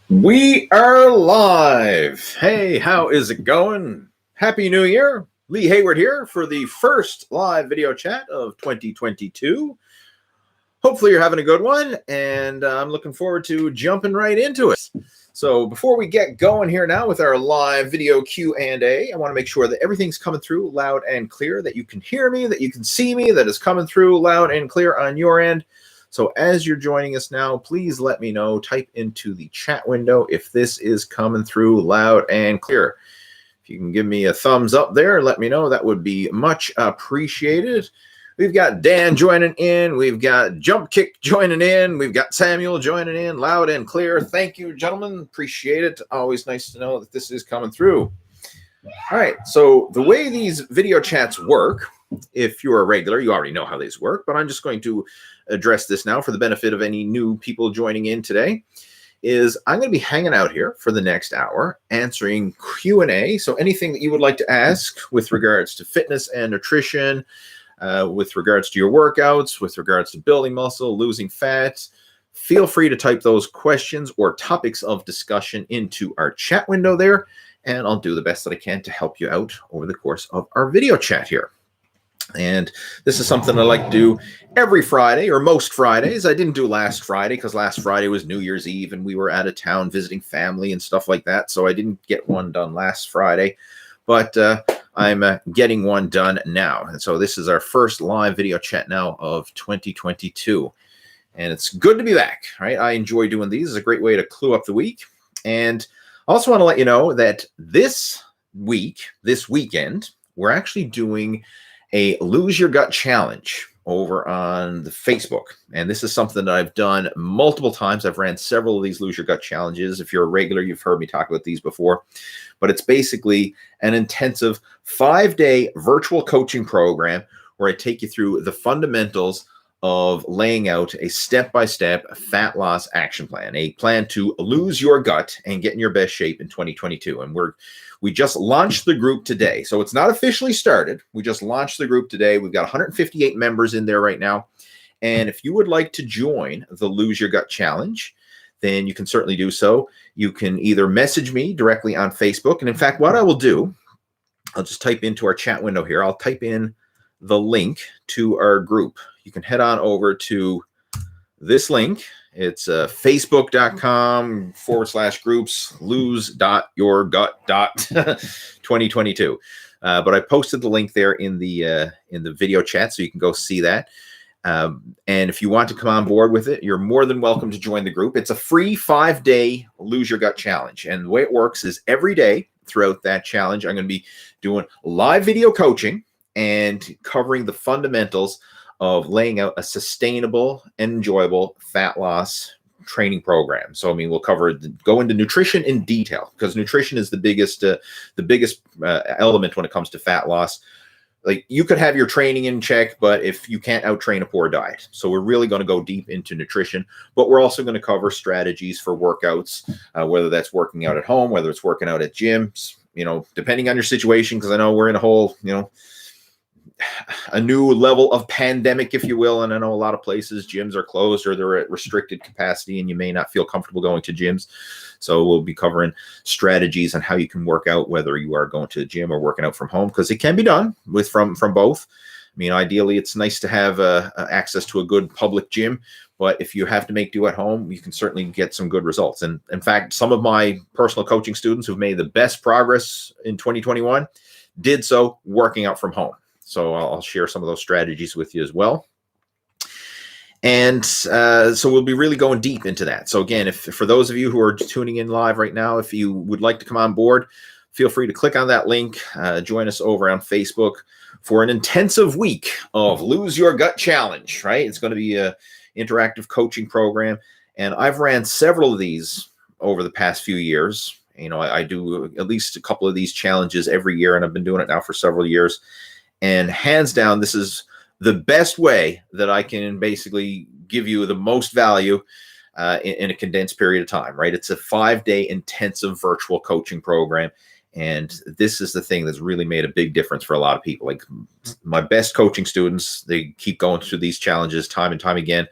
We are live. Hey, how is it going? Happy New Year. Lee Hayward here for the first live video chat of 2022. Hopefully you're having a good one, and I'm looking forward to jumping right into it. So before we get going here now with our live video Q&A, I want to make sure that everything's coming through loud and clear, that you can hear me, that you can see me, that is coming through loud and clear on your end. So as you're joining us now, please let me know, type into the chat window if this is coming through loud and clear. If you can give me a thumbs up there, let me know. That would be much appreciated. We've got Dan joining in. We've got Jump Kick joining in. We've got Samuel joining in loud and clear. Thank you, gentlemen. Appreciate it. Always nice to know that this is coming through. All right. So the way these video chats work, if you're a regular, you already know how these work, but I'm just going to address this now for the benefit of any new people joining in today, is I'm going to be hanging out here for the next hour answering Q&A. So anything that you would like to ask with regards to fitness and nutrition, with regards to your workouts, with regards to building muscle, losing fat, feel free to type those questions or topics of discussion into our chat window there, and I'll do the best that I can to help you out over the course of our video chat here. And this is something I like to do every Friday, or most Fridays. I didn't do last Friday because last Friday was New Year's Eve and we were out of town visiting family and stuff like that. So I didn't get one done last Friday, but I'm getting one done now. And so this is our first live video chat now of 2022. And it's good to be back, right? I enjoy doing these. It's a great way to clue up the week. And I also want to let you know that this weekend, we're actually doing a Lose Your Gut Challenge over on the Facebook. And this is something that I've done multiple times. I've ran several of these Lose Your Gut Challenges. If you're a regular, you've heard me talk about these before. But it's basically an intensive 5-day virtual coaching program where I take you through the fundamentals of laying out a step-by-step fat loss action plan, a plan to lose your gut and get in your best shape in 2022. And we just launched the group today. So it's not officially started. We just launched the group today. We've got 158 members in there right now. And if you would like to join the Lose Your Gut Challenge, then you can certainly do so. You can either message me directly on Facebook. And in fact, what I will do, I'll just type into our chat window here. I'll type in the link to our group. You can head on over to this link. It's facebook.com/groups lose.yourgut.2022. But I posted the link there in the video chat, so you can go see that. And if you want to come on board with it, you're more than welcome to join the group. It's a free 5-day Lose Your Gut Challenge. And the way it works is every day throughout that challenge, I'm going to be doing live video coaching and covering the fundamentals of laying out a sustainable and enjoyable fat loss training program. So, I mean, we'll go into nutrition in detail, because nutrition is the biggest element when it comes to fat loss. Like, you could have your training in check, but if you can't out-train a poor diet. So we're really going to go deep into nutrition, but we're also going to cover strategies for workouts, whether that's working out at home, whether it's working out at gyms, depending on your situation, because I know we're in a whole, a new level of pandemic, if you will. And I know a lot of places gyms are closed or they're at restricted capacity and you may not feel comfortable going to gyms. So we'll be covering strategies on how you can work out, whether you are going to the gym or working out from home, because it can be done from both. I mean, ideally, it's nice to have access to a good public gym, but if you have to make do at home, you can certainly get some good results. And in fact, some of my personal coaching students who've made the best progress in 2021 did so working out from home. So I'll share some of those strategies with you as well. And so we'll be really going deep into that. So again, for those of you who are tuning in live right now, if you would like to come on board, feel free to click on that link. Join us over on Facebook for an intensive week of Lose Your Gut Challenge, right? It's going to be an interactive coaching program. And I've ran several of these over the past few years. I do at least a couple of these challenges every year, and I've been doing it now for several years. And hands down, this is the best way that I can basically give you the most value in a condensed period of time, right? It's a 5-day intensive virtual coaching program. And this is the thing that's really made a big difference for a lot of people. Like my best coaching students, they keep going through these challenges time and time again.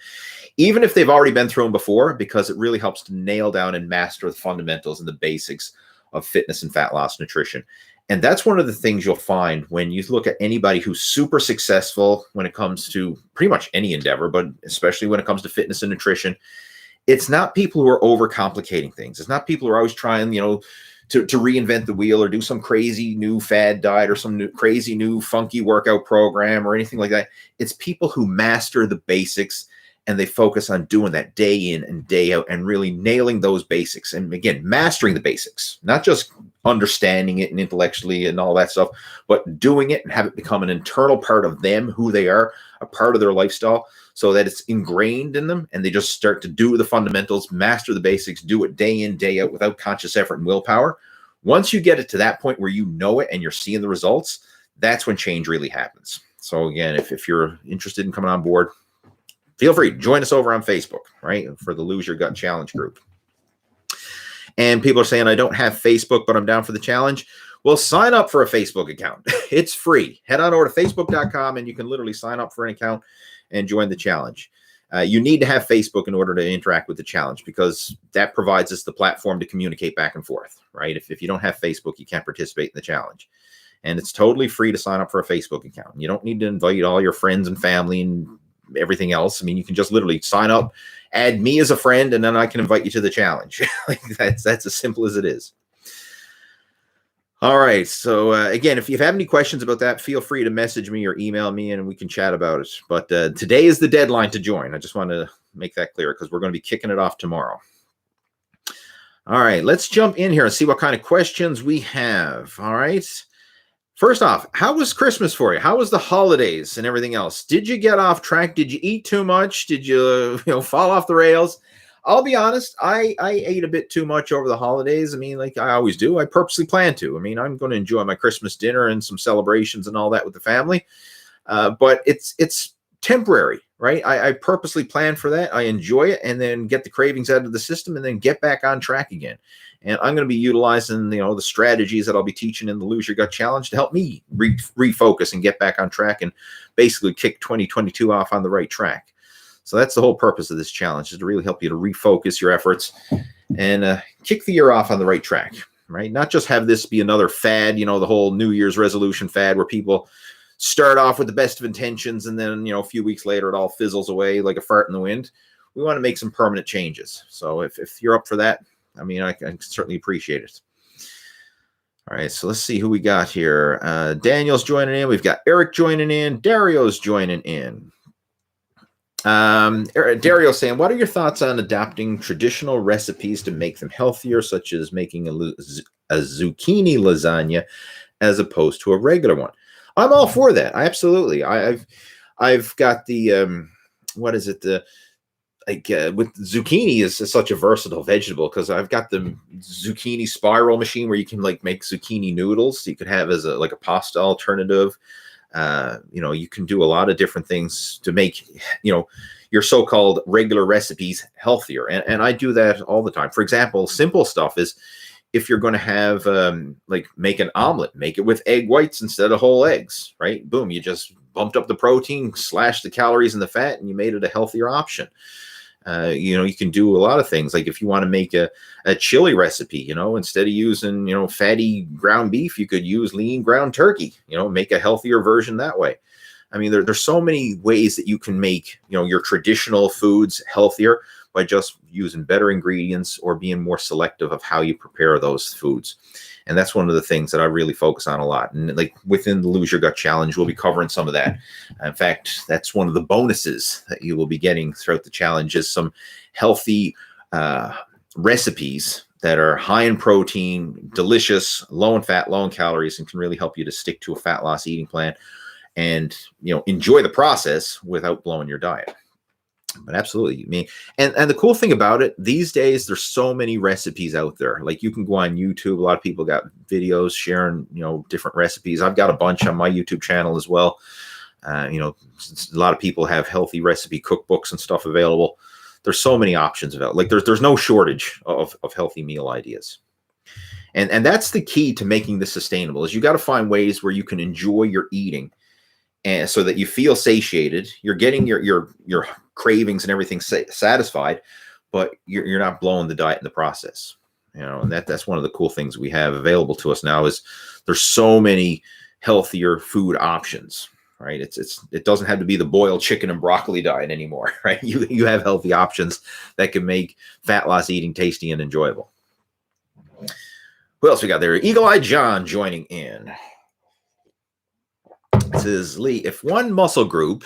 even if they've already been through them before, because it really helps to nail down and master the fundamentals and the basics of fitness and fat loss nutrition. And that's one of the things you'll find when you look at anybody who's super successful when it comes to pretty much any endeavor, but especially when it comes to fitness and nutrition. It's not people who are overcomplicating things. It's not people who are always trying, to reinvent the wheel or do some crazy new fad diet or some crazy new funky workout program or anything like that. It's people who master the basics, and they focus on doing that day in and day out and really nailing those basics. And again, mastering the basics, not just understanding it and intellectually and all that stuff, but doing it and have it become an internal part of them, who they are, a part of their lifestyle, so that it's ingrained in them and they just start to do the fundamentals, master the basics, do it day in, day out without conscious effort and willpower. Once you get it to that point where you know it and you're seeing the results, that's when change really happens. So again, if you're interested in coming on board, feel free to join us over on Facebook, right, for the Lose Your Gut Challenge group. And people are saying, I don't have Facebook, but I'm down for the challenge. Well, sign up for a Facebook account. It's free. Head on over to facebook.com and you can literally sign up for an account and join the challenge. You need to have Facebook in order to interact with the challenge, because that provides us the platform to communicate back and forth, right? If you don't have Facebook, you can't participate in the challenge. And it's totally free to sign up for a Facebook account. You don't need to invite all your friends and family and everything else. I mean, you can just literally sign up, add me as a friend, and then I can invite you to the challenge. That's as simple as it is. All right. So again, if you have any questions about that, feel free to message me or email me and we can chat about it. But today is the deadline to join. I just want to make that clear because we're going to be kicking it off tomorrow. All right. Let's jump in here and see what kind of questions we have. All right. First off, how was Christmas for you? How was the holidays and everything else? Did you get off track? Did you eat too much? Did you, fall off the rails? I'll be honest, I ate a bit too much over the holidays. I mean, like I always do. I purposely plan to. I mean, I'm going to enjoy my Christmas dinner and some celebrations and all that with the family. But it's temporary, right? I purposely plan for that. I enjoy it and then get the cravings out of the system and then get back on track again. And I'm going to be utilizing, the strategies that I'll be teaching in the Lose Your Gut Challenge to help me refocus and get back on track and basically kick 2022 off on the right track. So that's the whole purpose of this challenge, is to really help you to refocus your efforts and kick the year off on the right track, right? Not just have this be another fad, the whole New Year's resolution fad where people start off with the best of intentions and then, a few weeks later it all fizzles away like a fart in the wind. We want to make some permanent changes. So if you're up for that, I mean, I can certainly appreciate it. All right, so let's see who we got here. Daniel's joining in. We've got Eric joining in. Dario's joining in. Dario's saying, what are your thoughts on adapting traditional recipes to make them healthier, such as making a zucchini lasagna as opposed to a regular one? I'm all for that. Absolutely. I've got the with zucchini is such a versatile vegetable, because I've got the zucchini spiral machine where you can make zucchini noodles. You could have as a pasta alternative. You can do a lot of different things to make, your so-called regular recipes healthier. And I do that all the time. For example, simple stuff is if you're going to have, make an omelet, make it with egg whites instead of whole eggs, right? Boom. You just bumped up the protein, slashed the calories and the fat, and you made it a healthier option. You can do a lot of things. Like if you want to make a chili recipe, instead of using, fatty ground beef, you could use lean ground turkey, make a healthier version that way. I mean, there's so many ways that you can make, your traditional foods healthier by just using better ingredients or being more selective of how you prepare those foods. And that's one of the things that I really focus on a lot. And within the Lose Your Gut Challenge, we'll be covering some of that. In fact, that's one of the bonuses that you will be getting throughout the challenge, is some healthy recipes that are high in protein, delicious, low in fat, low in calories, and can really help you to stick to a fat loss eating plan and, enjoy the process without blowing your diet. But absolutely. I mean, and the cool thing about it, these days, there's so many recipes out there. Like you can go on YouTube. A lot of people got videos sharing, different recipes. I've got a bunch on my YouTube channel as well. A lot of people have healthy recipe cookbooks and stuff available. There's so many options available. There's no shortage of healthy meal ideas. And that's the key to making this sustainable, is you got to find ways where you can enjoy your eating and so that you feel satiated. You're getting your cravings and everything satisfied, but you're not blowing the diet in the process. And that's one of the cool things we have available to us now is there's so many healthier food options, right? It doesn't have to be the boiled chicken and broccoli diet anymore, right? You have healthy options that can make fat loss eating tasty and enjoyable. Who else we got there? Eagle Eye John joining in. It says, Lee, if one muscle group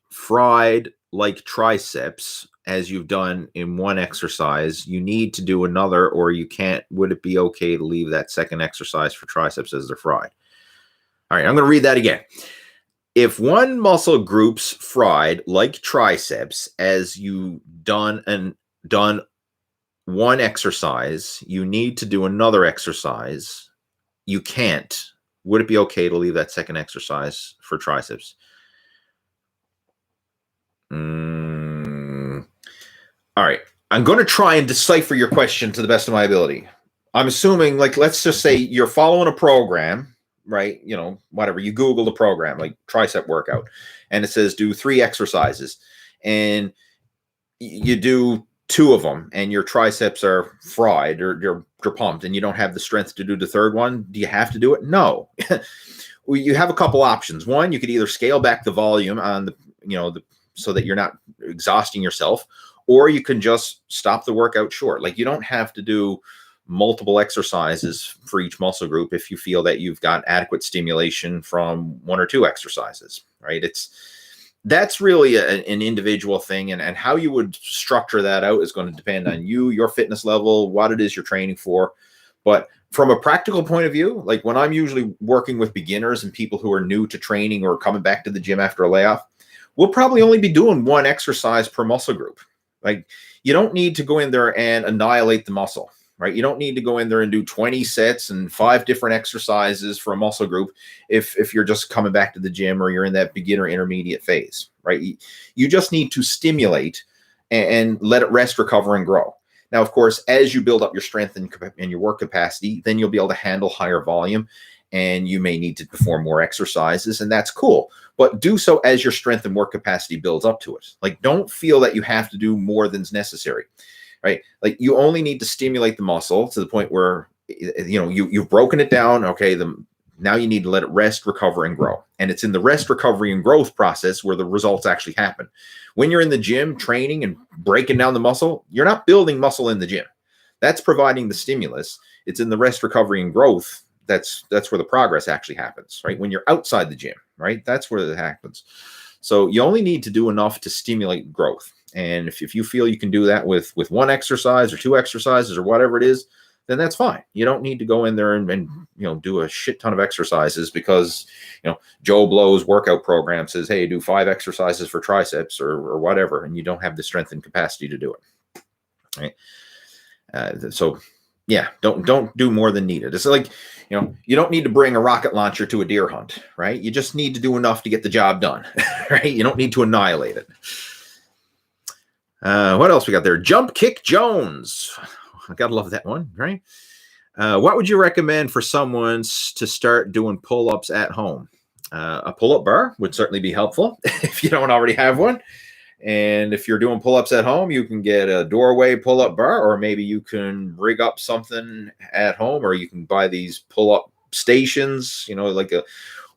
fried like triceps, as you've done in one exercise, you need to do another, or you can't. Would it be okay to leave that second exercise for triceps as they're fried? All right, I'm going to read that again. If one muscle group's fried like triceps, as you done one exercise, you need to do another exercise. You can't. Would it be okay to leave that second exercise for triceps? All right. I'm going to try and decipher your question to the best of my ability. I'm assuming, like, let's just say you're following a program, right? Whatever. You Google the program, like tricep workout, and it says do 3 exercises, and you do 2 of them, and your triceps are fried or you're pumped, and you don't have the strength to do the third one. Do you have to do it? No. You have a couple options. One, you could either scale back the volume on so that you're not exhausting yourself, or you can just stop the workout short. Like, you don't have to do multiple exercises for each muscle group if you feel that you've got adequate stimulation from 1 or 2 exercises, right? That's really an individual thing, and how you would structure that out is going to depend on you, your fitness level, what it is you're training for. But from a practical point of view, like when I'm usually working with beginners and people who are new to training or coming back to the gym after a layoff, we'll probably only be doing 1 exercise per muscle group. Like, you don't need to go in there and annihilate the muscle, right? You don't need to go in there and do 20 sets and 5 different exercises for a muscle group if you're just coming back to the gym or you're in that beginner intermediate phase, right? You just need to stimulate and let it rest, recover, and grow. Now, of course, as you build up your strength and your work capacity, then you'll be able to handle higher volume, and you may need to perform more exercises, and that's cool. But do so as your strength and work capacity builds up to it. Like, don't feel that you have to do more than's necessary, right? Like, you only need to stimulate the muscle to the point where, you've broken it down. Okay, now you need to let it rest, recover, and grow. And it's in the rest, recovery, and growth process where the results actually happen. When you're in the gym training and breaking down the muscle, you're not building muscle in the gym. That's providing the stimulus. It's in the rest, recovery, and growth. That's where the progress actually happens, right? When you're outside the gym, right? That's where it happens. So you only need to do enough to stimulate growth. And if you feel you can do that with 1 exercise or 2 exercises or whatever it is, then that's fine. You don't need to go in there and do a shit ton of exercises because, Joe Blow's workout program says, hey, do 5 exercises for triceps or whatever, and you don't have the strength and capacity to do it, right? So yeah, don't do more than needed. It's like, you don't need to bring a rocket launcher to a deer hunt, right? You just need to do enough to get the job done, right? You don't need to annihilate it. What else we got there? Jump Kick Jones. I gotta love that one, right? What would you recommend for someone to start doing pull-ups at home? A pull-up bar would certainly be helpful if you don't already have one. And if you're doing pull-ups at home, you can get a doorway pull-up bar, or maybe you can rig up something at home, or you can buy these pull-up stations, like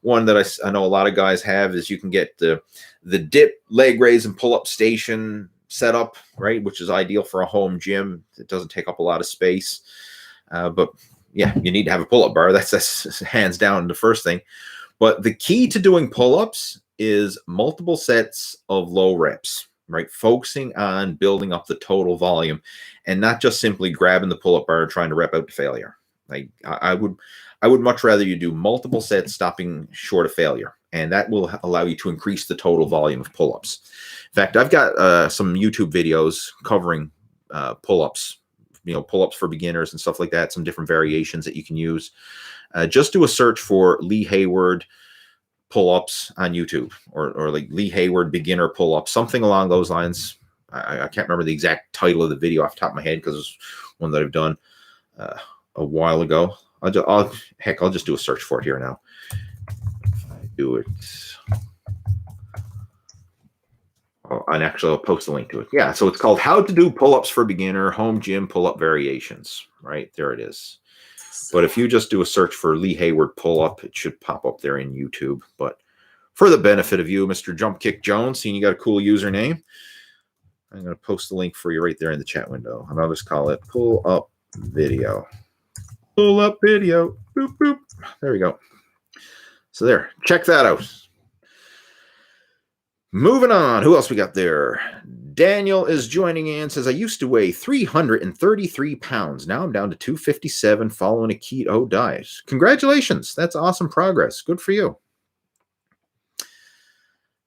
one that I know a lot of guys have is you can get the dip, leg raise, and pull-up station setup, right? Which is ideal for a home gym. It doesn't take up a lot of space. But yeah, you need to have a pull-up bar. That's hands down the first thing. But the key to doing pull-ups is multiple sets of low reps, right? Focusing on building up the total volume and not just simply grabbing the pull-up bar and trying to rep out to failure. Like I would much rather you do multiple sets stopping short of failure, and that will allow you to increase the total volume of pull-ups. In fact, I've got some YouTube videos covering pull-ups, pull-ups for beginners and stuff like that, some different variations that you can use. Just do a search for Lee Hayward pull-ups on YouTube, or like Lee Hayward beginner pull-ups, something along those lines. I can't remember the exact title of the video off the top of my head because it's one that I've done a while ago. I'll just do a search for it here now. If I do it, And actually, I'll post a link to it. Yeah, so it's called How to Do Pull-Ups for Beginner, Home Gym Pull-Up Variations. Right, there it is. But if you just do a search for Lee Hayward pull-up, it should pop up there in YouTube. But for the benefit of you, Mr. Jump Kick Jones, seeing you got a cool username, I'm going to post the link for you right there in the chat window. And I'll just call it Pull-Up Video. Pull-Up Video. Boop, boop. There we go. So there, check that out. Moving on. Who else we got there? Daniel is joining in, says, I used to weigh 333 pounds. Now I'm down to 257 following a keto diet. Congratulations. That's awesome progress. Good for you.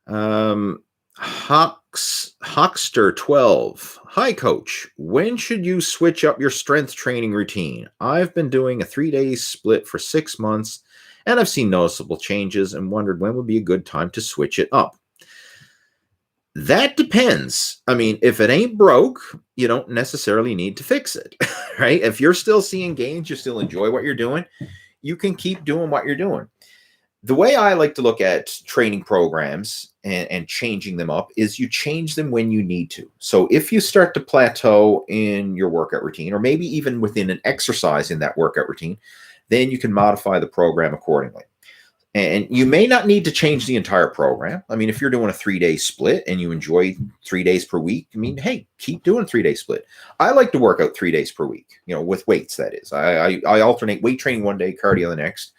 Hawkster12. Hi, coach. When should you switch up your strength training routine? I've been doing a 3-day split for 6 months, and I've seen noticeable changes and wondered when would be a good time to switch it up. That depends. I mean, if it ain't broke, you don't necessarily need to fix it, right? If you're still seeing gains, you still enjoy what you're doing, you can keep doing what you're doing. The way I like to look at training programs and changing them up is you change them when you need to. So if you start to plateau in your workout routine, or maybe even within an exercise in that workout routine, then you can modify the program accordingly. And you may not need to change the entire program. I mean, if you're doing a 3-day split and you enjoy 3 days per week, I mean, hey, keep doing a 3-day split. I like to work out 3 days per week, with weights, that is. I alternate weight training one day, cardio the next.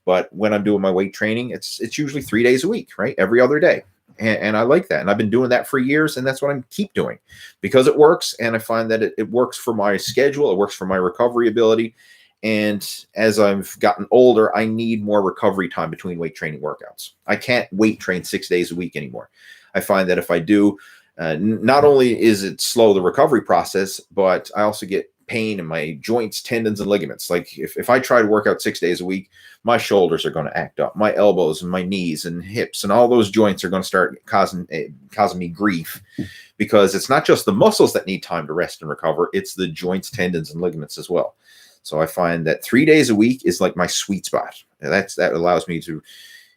But when I'm doing my weight training, it's usually 3 days a week, right? Every other day. And I like that. And I've been doing that for years, and that's what I keep doing because it works. And I find that it works for my schedule. It works for my recovery ability. And as I've gotten older, I need more recovery time between weight training workouts. I can't weight train 6 days a week anymore. I find that if I do, not only is it slow the recovery process, but I also get pain in my joints, tendons, and ligaments. Like if I try to work out 6 days a week, my shoulders are going to act up. My elbows and my knees and hips and all those joints are going to start causing me grief, because it's not just the muscles that need time to rest and recover. It's the joints, tendons, and ligaments as well. So I find that 3 days a week is like my sweet spot. That allows me to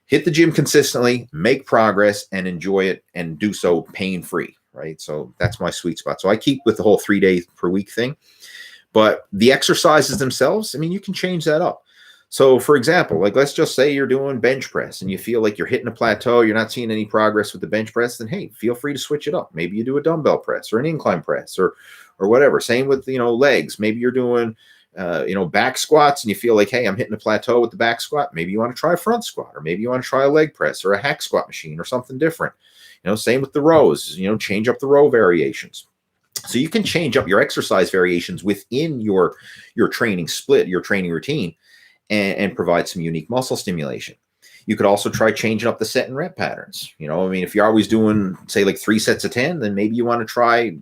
hit the gym consistently, make progress, and enjoy it, and do so pain-free, right? So that's my sweet spot. So I keep with the whole 3 days per week thing. But the exercises themselves, I mean, you can change that up. So for example, like let's just say you're doing bench press and you feel like you're hitting a plateau, you're not seeing any progress with the bench press, then hey, feel free to switch it up. Maybe you do a dumbbell press or an incline press or whatever. Same with, legs. Maybe you're doing back squats and you feel like, hey, I'm hitting a plateau with the back squat. Maybe you want to try a front squat, or maybe you want to try a leg press or a hack squat machine or something different. Same with the rows, change up the row variations. So you can change up your exercise variations within your training split, your training routine, and provide some unique muscle stimulation. You could also try changing up the set and rep patterns. If you're always doing, say, like 3 sets of 10, then maybe you want to try,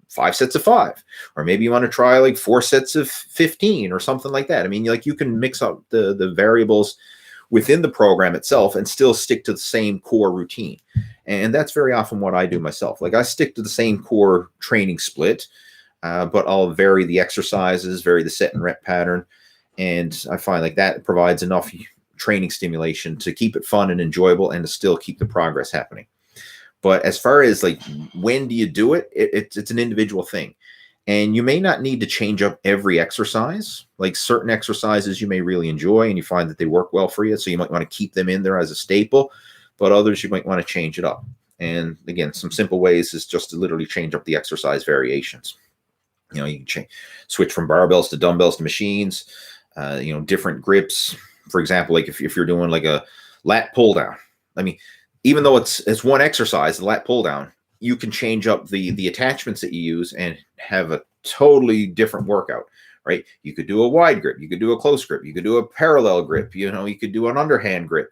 5 sets of 5, or maybe you want to try like 4 sets of 15 or something like that. You can mix up the variables within the program itself and still stick to the same core routine. And that's very often what I do myself. Like I stick to the same core training split, but I'll vary the exercises, vary the set and rep pattern. And I find like that provides enough training stimulation to keep it fun and enjoyable and to still keep the progress happening. But as far as like, when do you do it? It's an individual thing. And you may not need to change up every exercise. Like certain exercises you may really enjoy and you find that they work well for you. So you might want to keep them in there as a staple, but others you might want to change it up. And again, some simple ways is just to literally change up the exercise variations. You can switch from barbells to dumbbells to machines, different grips. For example, like if you're doing like a lat pull down, even though it's one exercise, the lat pull down, you can change up the attachments that you use and have a totally different workout, right? You could do a wide grip, you could do a close grip, you could do a parallel grip, you could do an underhand grip.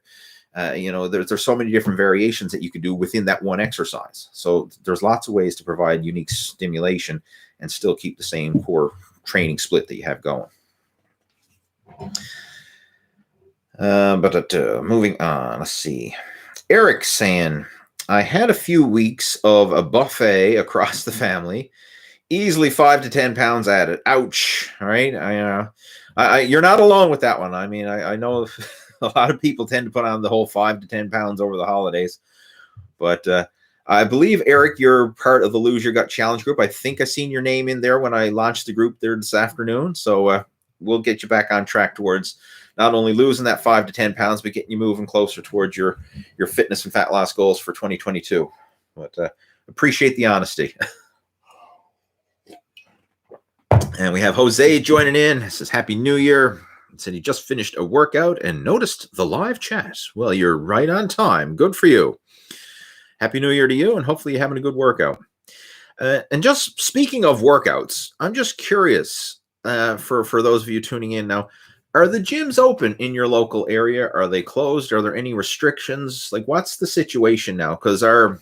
There's so many different variations that you could do within that one exercise. So there's lots of ways to provide unique stimulation and still keep the same core training split that you have going. Moving on, let's see. Eric saying, I had a few weeks of a buffet across the family, easily 5 to 10 pounds added. Ouch. All right. You're not alone with that one. I know a lot of people tend to put on the whole 5 to 10 pounds over the holidays, but I believe, Eric, you're part of the Lose Your Gut Challenge group. I think I seen your name in there when I launched the group there this afternoon. So we'll get you back on track towards not only losing that 5 to 10 pounds, but getting you moving closer towards your fitness and fat loss goals for 2022. But appreciate the honesty. And we have Jose joining in. It says, Happy New Year. It said he just finished a workout and noticed the live chat. Well, you're right on time. Good for you. Happy New Year to you, and hopefully you're having a good workout. And just speaking of workouts, I'm just curious for those of you tuning in now, are the gyms open in your local area? Are they closed? Are there any restrictions? Like, what's the situation now? Because our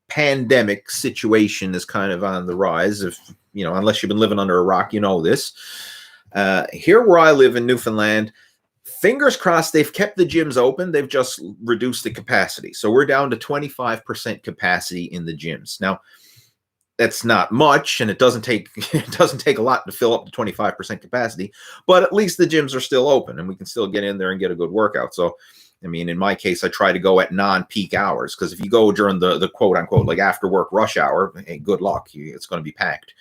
pandemic situation is kind of on the rise. If you know, unless you've been living under a rock, you know this. Here where I live in Newfoundland, fingers crossed, they've kept the gyms open. They've just reduced the capacity. So we're down to 25% capacity in the gyms. Now, that's not much, and it doesn't take a lot to fill up to 25% capacity, but at least the gyms are still open and we can still get in there and get a good workout. So, I mean, in my case, I try to go at non-peak hours, because if you go during the quote unquote, like after work rush hour, hey, good luck. It's going to be packed,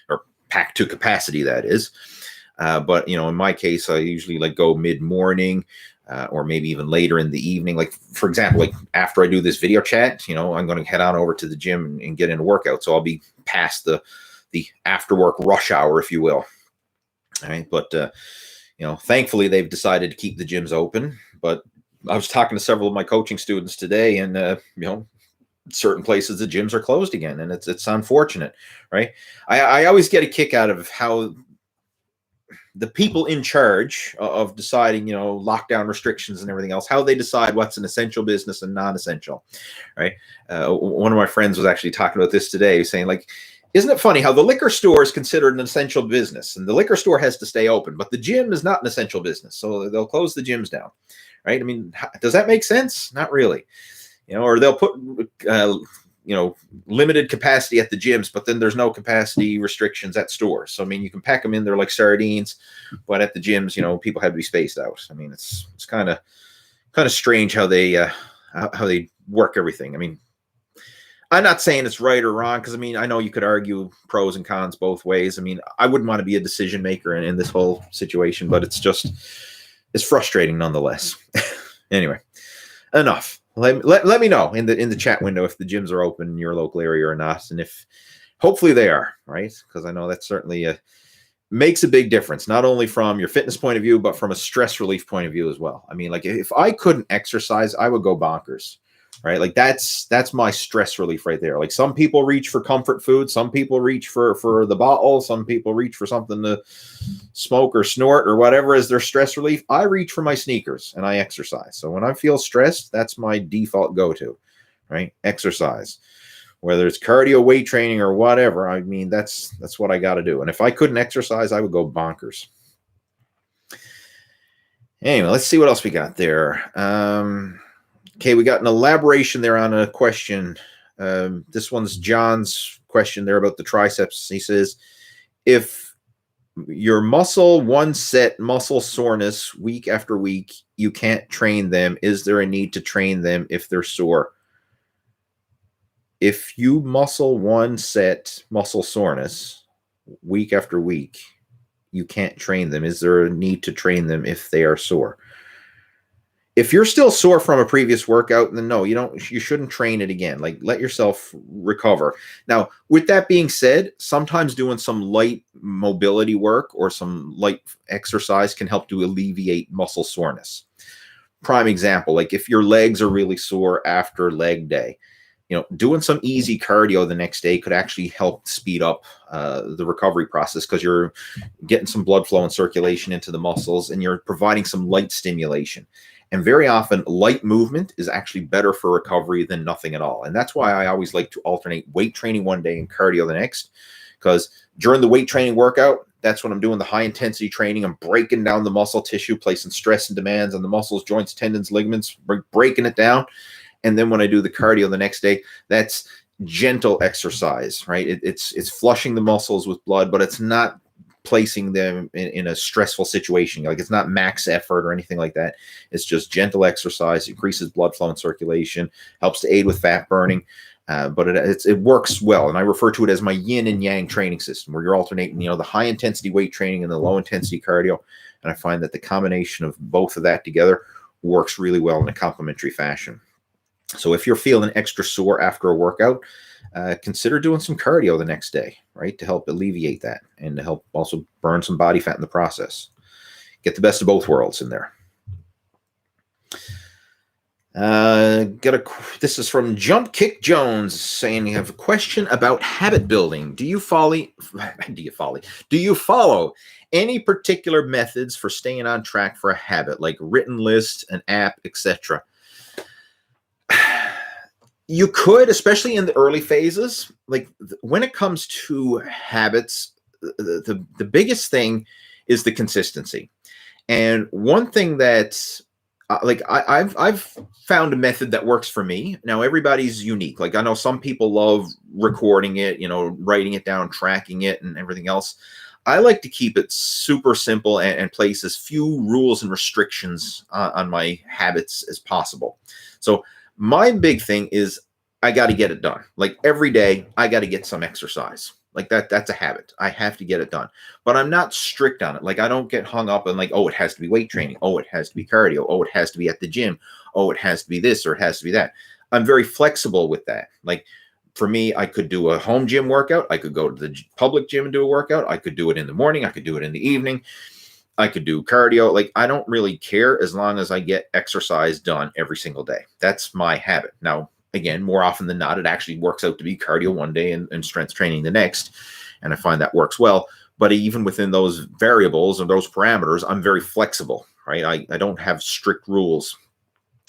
or packed to capacity, that is. But, you know, in my case, I usually like go mid-morning or maybe even later in the evening. Like, for example, like after I do this video chat, you know, I'm going to head on over to the gym and get in a workout. So I'll be past the after work rush hour, if you will. All right. But, you know, thankfully they've decided to keep the gyms open. But I was talking to several of my coaching students today, and, you know, certain places the gyms are closed again, and it's unfortunate, right? I always get a kick out of how the people in charge of deciding, you know, lockdown restrictions and everything else, how they decide what's an essential business and non-essential, right? One of my friends was actually talking about this today, saying, like, isn't it funny how the liquor store is considered an essential business, and the liquor store has to stay open, but the gym is not an essential business, so they'll close the gyms down, right? I mean, does that make sense? Not really. You know, or they'll put, you know, limited capacity at the gyms, but then there's no capacity restrictions at stores. So, I mean, you can pack them in there like sardines, but at the gyms, you know, people have to be spaced out. I mean, it's kind of strange how they work everything. I mean, I'm not saying it's right or wrong, because I mean, I know you could argue pros and cons both ways. I mean, I wouldn't want to be a decision maker in this whole situation, but it's frustrating nonetheless. Anyway, enough. Let me know in the chat window if the gyms are open in your local area or not, and if hopefully they are, right? Because I know that certainly makes a big difference, not only from your fitness point of view, but from a stress relief point of view as well. I mean, like, if I couldn't exercise, I would go bonkers, right? Like, that's my stress relief right there. Like, some people reach for comfort food, some people reach for the bottle, some people reach for something to smoke or snort or whatever as their stress relief. I reach for my sneakers and I exercise. So when I feel stressed, that's my default go-to, right? Exercise, whether it's cardio, weight training, or whatever. I mean, that's what I got to do. And if I couldn't exercise, I would go bonkers. Anyway, let's see what else we got there. Okay, we got an elaboration there on a question. This one's John's question there about the triceps. He says, if your one set muscle soreness week after week, you can't train them, is there a need to train them if they're sore? If you one set muscle soreness week after week, you can't train them, is there a need to train them if they are sore? If you're still sore from a previous workout, then no, you shouldn't train it again. Like, let yourself recover. Now, with that being said, sometimes doing some light mobility work or some light exercise can help to alleviate muscle soreness. Prime example, like if your legs are really sore after leg day, you know, doing some easy cardio the next day could actually help speed up the recovery process, because you're getting some blood flow and circulation into the muscles, and you're providing some light stimulation. And very often, light movement is actually better for recovery than nothing at all. And that's why I always like to alternate weight training one day and cardio the next, because during the weight training workout, that's when I'm doing the high intensity training. I'm breaking down the muscle tissue, placing stress and demands on the muscles, joints, tendons, ligaments, breaking it down. And then when I do the cardio the next day, that's gentle exercise, right? It's flushing the muscles with blood, but it's not placing them in a stressful situation. Like, it's not max effort or anything like that. It's just gentle exercise, increases blood flow and circulation, helps to aid with fat burning. But it works well. And I refer to it as my yin and yang training system, where you're alternating, the high intensity weight training and the low intensity cardio. And I find that the combination of both of that together works really well in a complementary fashion. So if you're feeling extra sore after a workout, consider doing some cardio the next day, right? To help alleviate that and to help also burn some body fat in the process. Get the best of both worlds in there. This is from Jump Kick Jones saying, you have a question about habit building. Do you follow any particular methods for staying on track for a habit, like written list, an app, etc.? You could, especially in the early phases. Like when it comes to habits, the biggest thing is the consistency. And one thing that I've found a method that works for me. Now, everybody's unique. Like I know some people love recording it, writing it down, tracking it and everything else. I like to keep it super simple and place as few rules and restrictions on my habits as possible. So my big thing is I got to get it done. Like every day I got to get some exercise. Like that's a habit. I have to get it done, but I'm not strict on it. Like I don't get hung up on like, oh, it has to be weight training. Oh, it has to be cardio. Oh, it has to be at the gym. Oh, it has to be this or it has to be that. I'm very flexible with that. Like for me, I could do a home gym workout. I could go to the public gym and do a workout. I could do it in the morning. I could do it in the evening. I could do cardio. Like I don't really care as long as I get exercise done every single day. That's my habit. Now, again, more often than not, it actually works out to be cardio one day and strength training the next. And I find that works well. But even within those variables and those parameters, I'm very flexible, right? I don't have strict rules.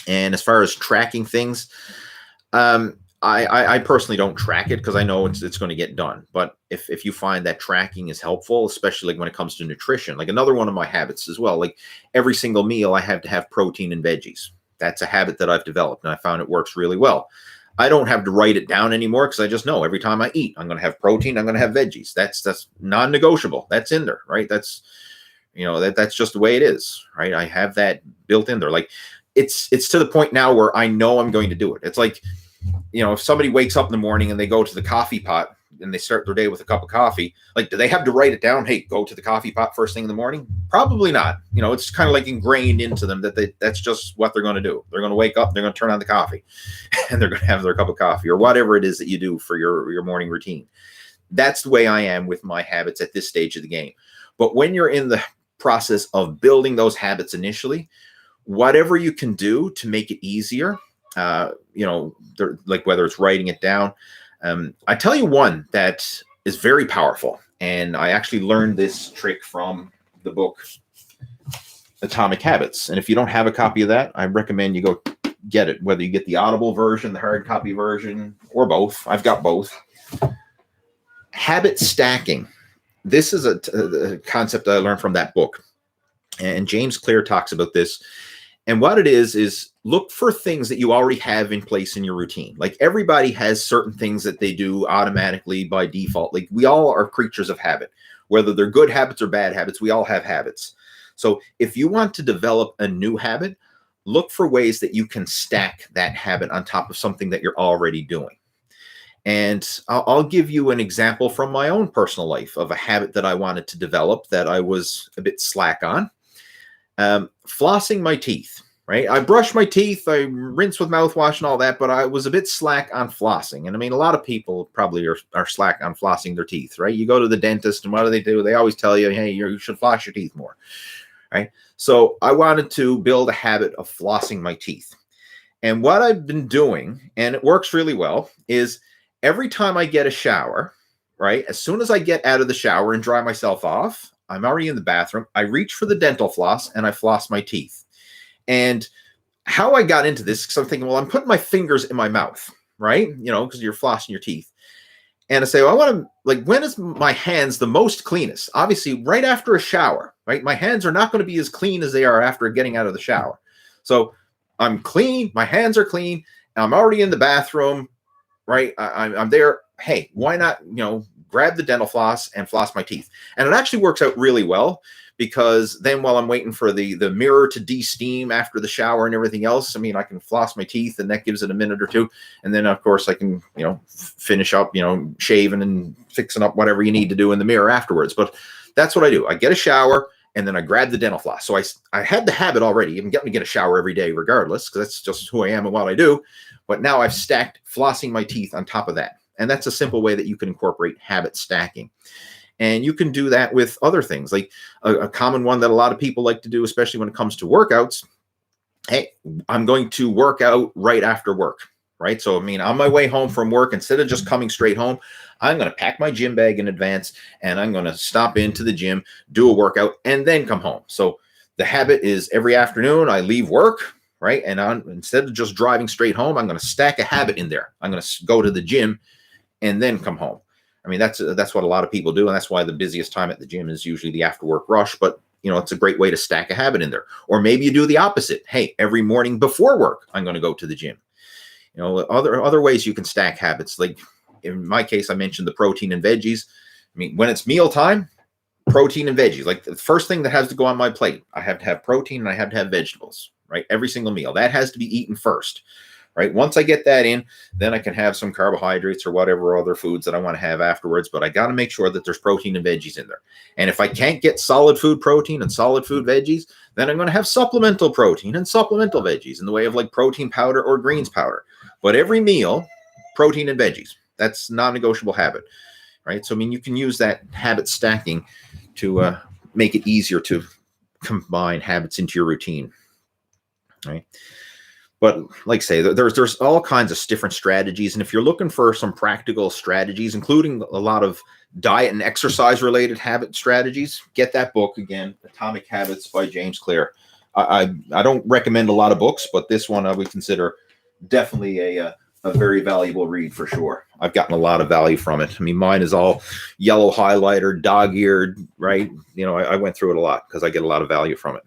And as far as tracking things, I personally don't track it because I know it's going to get done. But if you find that tracking is helpful, especially like when it comes to nutrition, like another one of my habits as well, like every single meal I have to have protein and veggies. That's a habit that I've developed, and I found it works really well. I don't have to write it down anymore because I just know every time I eat, I'm going to have protein, I'm going to have veggies. That's non-negotiable. That's in there, right? That's just the way it is, right? I have that built in there. Like it's to the point now where I know I'm going to do it. It's like, if somebody wakes up in the morning and they go to the coffee pot and they start their day with a cup of coffee, like, do they have to write it down? Hey, go to the coffee pot first thing in the morning? Probably not. It's kind of like ingrained into them that's just what they're going to do. They're going to wake up, they're going to turn on the coffee and they're going to have their cup of coffee or whatever it is that you do for your morning routine. That's the way I am with my habits at this stage of the game. But when you're in the process of building those habits initially, whatever you can do to make it easier, like whether it's writing it down. I tell you one that is very powerful. And I actually learned this trick from the book, Atomic Habits. And if you don't have a copy of that, I recommend you go get it, whether you get the Audible version, the hard copy version, or both. I've got both. Habit stacking. This is a concept that I learned from that book. And James Clear talks about this. And what it is look for things that you already have in place in your routine. Like everybody has certain things that they do automatically by default. Like we all are creatures of habit, whether they're good habits or bad habits, we all have habits. So if you want to develop a new habit, look for ways that you can stack that habit on top of something that you're already doing. And I'll give you an example from my own personal life of a habit that I wanted to develop that I was a bit slack on. Flossing my teeth, right? I brush my teeth, I rinse with mouthwash and all that, but I was a bit slack on flossing. And I mean, a lot of people probably are slack on flossing their teeth, right? You go to the dentist and what do? They always tell you, hey, you should floss your teeth more, right? So I wanted to build a habit of flossing my teeth. And what I've been doing, and it works really well, is every time I get a shower, right? As soon as I get out of the shower and dry myself off, I'm already in the bathroom. I reach for the dental floss and I floss my teeth. And how I got into this, because I'm thinking, well, I'm putting my fingers in my mouth, right? Because you're flossing your teeth. And I say, well, I want to, like, when is my hands the most cleanest? Obviously, right after a shower, right? My hands are not going to be as clean as they are after getting out of the shower. So I'm clean. My hands are clean. I'm already in the bathroom, right? I'm there. Hey, why not, grab the dental floss and floss my teeth? And it actually works out really well because then while I'm waiting for the mirror to de-steam after the shower and everything else, I mean, I can floss my teeth and that gives it a minute or two. And then of course I can, finish up, shaving and fixing up whatever you need to do in the mirror afterwards. But that's what I do. I get a shower and then I grab the dental floss. So I had the habit already. You can get me get a shower every day regardless, because that's just who I am and what I do. But now I've stacked flossing my teeth on top of that. And that's a simple way that you can incorporate habit stacking. And you can do that with other things, like a common one that a lot of people like to do, especially when it comes to workouts. Hey, I'm going to work out right after work, right? So, I mean, on my way home from work, instead of just coming straight home, I'm going to pack my gym bag in advance and I'm going to stop into the gym, do a workout, and then come home. So the habit is every afternoon I leave work, right? And instead of just driving straight home, I'm going to stack a habit in there. I'm going to go to the gym and then come home. I mean, that's what a lot of people do. And that's why the busiest time at the gym is usually the after work rush. But, it's a great way to stack a habit in there. Or maybe you do the opposite. Hey, every morning before work, I'm going to go to the gym. Other ways you can stack habits. Like in my case, I mentioned the protein and veggies. I mean, when it's mealtime, protein and veggies. Like the first thing that has to go on my plate, I have to have protein and I have to have vegetables, right? Every single meal. That has to be eaten first. Right. Once I get that in, then I can have some carbohydrates or whatever other foods that I want to have afterwards. But I got to make sure that there's protein and veggies in there. And if I can't get solid food protein and solid food veggies, then I'm going to have supplemental protein and supplemental veggies in the way of like protein powder or greens powder. But every meal, protein and veggies. That's non-negotiable habit. Right. So, I mean, you can use that habit stacking to make it easier to combine habits into your routine. Right. But like I say, there's all kinds of different strategies. And if you're looking for some practical strategies, including a lot of diet and exercise related habit strategies, get that book again, Atomic Habits by James Clear. I don't recommend a lot of books, but this one I would consider definitely a very valuable read for sure. I've gotten a lot of value from it. I mean, mine is all yellow highlighter, dog-eared, right? I went through it a lot because I get a lot of value from it.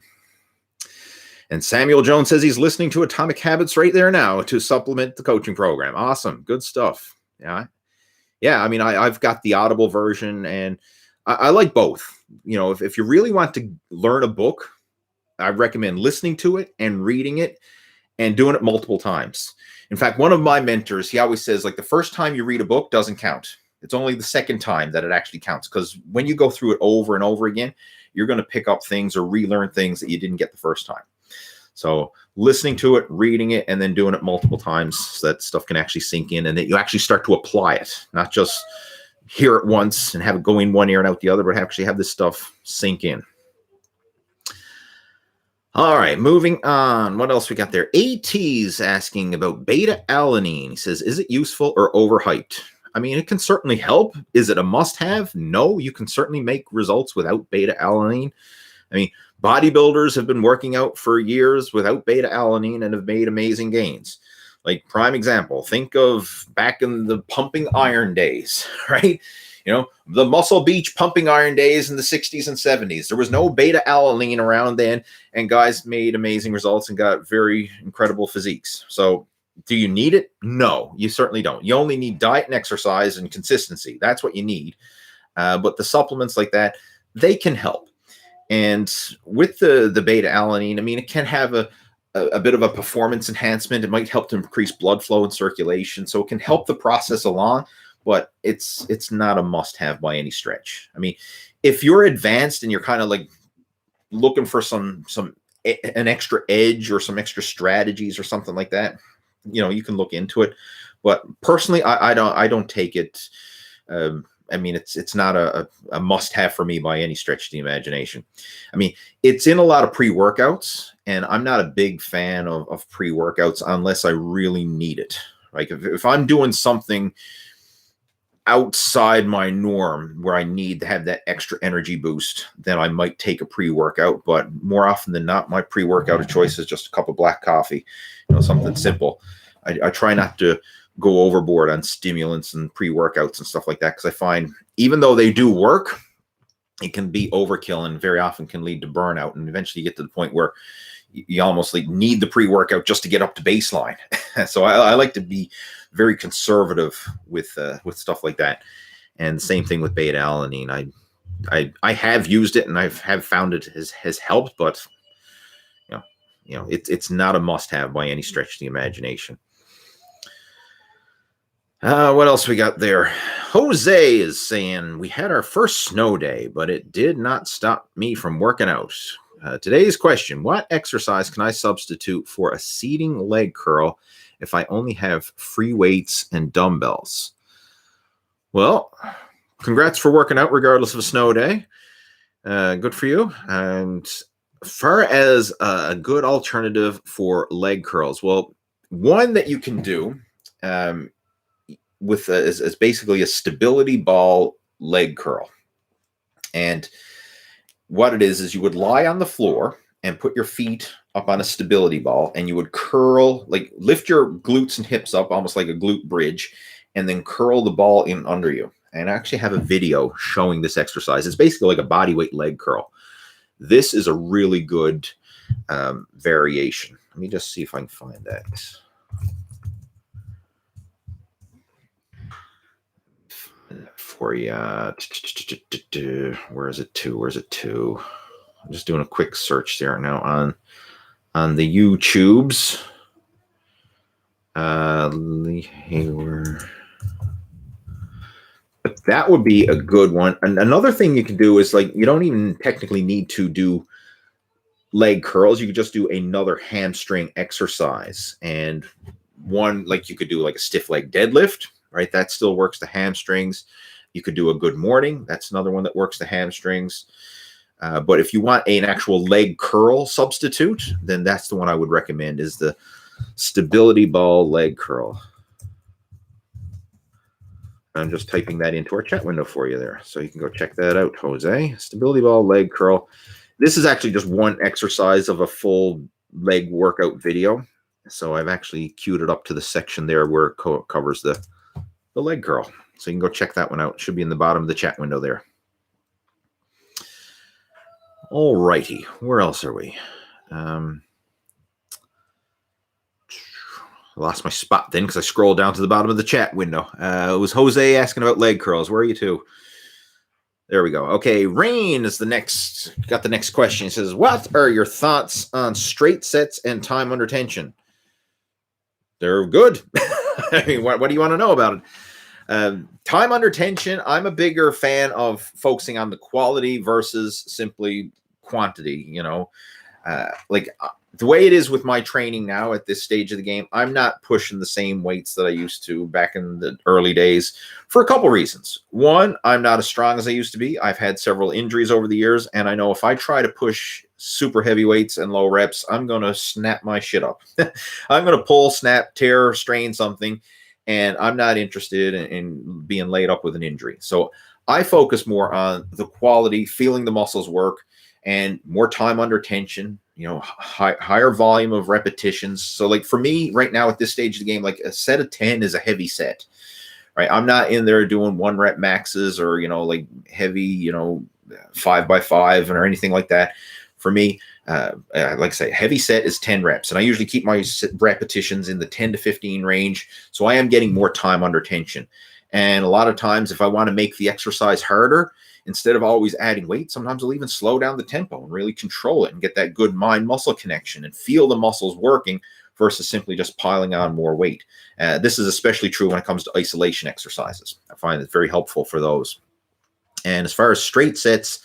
And Samuel Jones says he's listening to Atomic Habits right there now to supplement the coaching program. Awesome. Good stuff. Yeah. I mean, I've got the Audible version and I like both. If you really want to learn a book, I recommend listening to it and reading it and doing it multiple times. In fact, one of my mentors, he always says, like, the first time you read a book doesn't count. It's only the second time that it actually counts. Because when you go through it over and over again, you're going to pick up things or relearn things that you didn't get the first time. So listening to it, reading it, and then doing it multiple times so that stuff can actually sink in and that you actually start to apply it, not just hear it once and have it go in one ear and out the other, but actually have this stuff sink in. All right, moving on. What else we got there? AT's asking about beta-alanine. He says, is it useful or overhyped? I mean, it can certainly help. Is it a must-have? No, you can certainly make results without beta-alanine. I mean, bodybuilders have been working out for years without beta-alanine and have made amazing gains. Like, prime example, think of back in the pumping iron days, right? The Muscle Beach pumping iron days in the 60s and 70s. There was no beta-alanine around then, and guys made amazing results and got very incredible physiques. So do you need it? No, you certainly don't. You only need diet and exercise and consistency. That's what you need. But the supplements like that, they can help. And with the beta-alanine, I mean, it can have a bit of a performance enhancement. It might help to increase blood flow and circulation. So it can help the process along, but it's not a must-have by any stretch. I mean, if you're advanced and you're kind of like looking for an extra edge or some extra strategies or something like that, you can look into it. But personally, I don't take it. I mean, it's not a must-have for me by any stretch of the imagination. I mean, it's in a lot of pre-workouts, and I'm not a big fan of pre-workouts unless I really need it. Like if I'm doing something outside my norm where I need to have that extra energy boost, then I might take a pre-workout. But more often than not, my pre-workout of choice is just a cup of black coffee, something simple. I try not to go overboard on stimulants and pre-workouts and stuff like that, because I find even though they do work, it can be overkill and very often can lead to burnout, and eventually you get to the point where you almost like need the pre-workout just to get up to baseline. So I like to be very conservative with stuff like that. And same thing with beta-alanine. I have used it and I have found it has helped, but it's not a must-have by any stretch of the imagination. What else we got there? Jose is saying, we had our first snow day, but it did not stop me from working out. Today's question, what exercise can I substitute for a seating leg curl if I only have free weights and dumbbells? Well, congrats for working out regardless of a snow day. Good for you. And as far as a good alternative for leg curls, well, one that you can do is basically a stability ball leg curl. And what it is you would lie on the floor and put your feet up on a stability ball, and you would curl, like lift your glutes and hips up almost like a glute bridge, and then curl the ball in under you. And I actually have a video showing this exercise. It's basically like a body weight leg curl. This is a really good variation. Let me just see if I can find that. For you. Where is it to? I'm just doing a quick search there now on the YouTubes. Lee Hayward. But that would be a good one. And another thing you can do is, like, you don't even technically need to do leg curls. You could just do another hamstring exercise. And one, like, you could do like a stiff leg deadlift, right? That still works the hamstrings. You could do a good morning. That's another one that works the hamstrings. But if you want an actual leg curl substitute, then that's the one I would recommend, is the stability ball leg curl. I'm just typing that into our chat window for you there, so you can go check that out, Jose. Stability ball leg curl. This is actually just one exercise of a full leg workout video. So I've actually queued it up to the section there where it covers the leg curl. So you can go check that one out. It should be in the bottom of the chat window there. All righty. Where else are we? I lost my spot then because I scrolled down to the bottom of the chat window. It was Jose asking about leg curls. Where are you two? There we go. Okay, Rain is got the next question. He says, what are your thoughts on straight sets and time under tension? They're good. I mean, what do you want to know about it? Time under tension, I'm a bigger fan of focusing on the quality versus simply quantity, the way it is with my training now at this stage of the game, I'm not pushing the same weights that I used to back in the early days for a couple reasons. One, I'm not as strong as I used to be. I've had several injuries over the years, and I know if I try to push super heavy weights and low reps, I'm going to snap my shit up. I'm going to pull, snap, tear, strain something, and I'm not interested in being laid up with an injury. So I focus more on the quality, feeling the muscles work, and more time under tension, higher volume of repetitions. So like for me right now at this stage of the game, like a set of 10 is a heavy set, right? I'm not in there doing 1 rep maxes or, like heavy, 5x5 or anything like that. For me, like I say, heavy set is 10 reps. And I usually keep my repetitions in the 10 to 15 range. So I am getting more time under tension. And a lot of times if I want to make the exercise harder, instead of always adding weight, sometimes I'll even slow down the tempo and really control it and get that good mind-muscle connection and feel the muscles working versus simply just piling on more weight. This is especially true when it comes to isolation exercises. I find it very helpful for those. And as far as straight sets,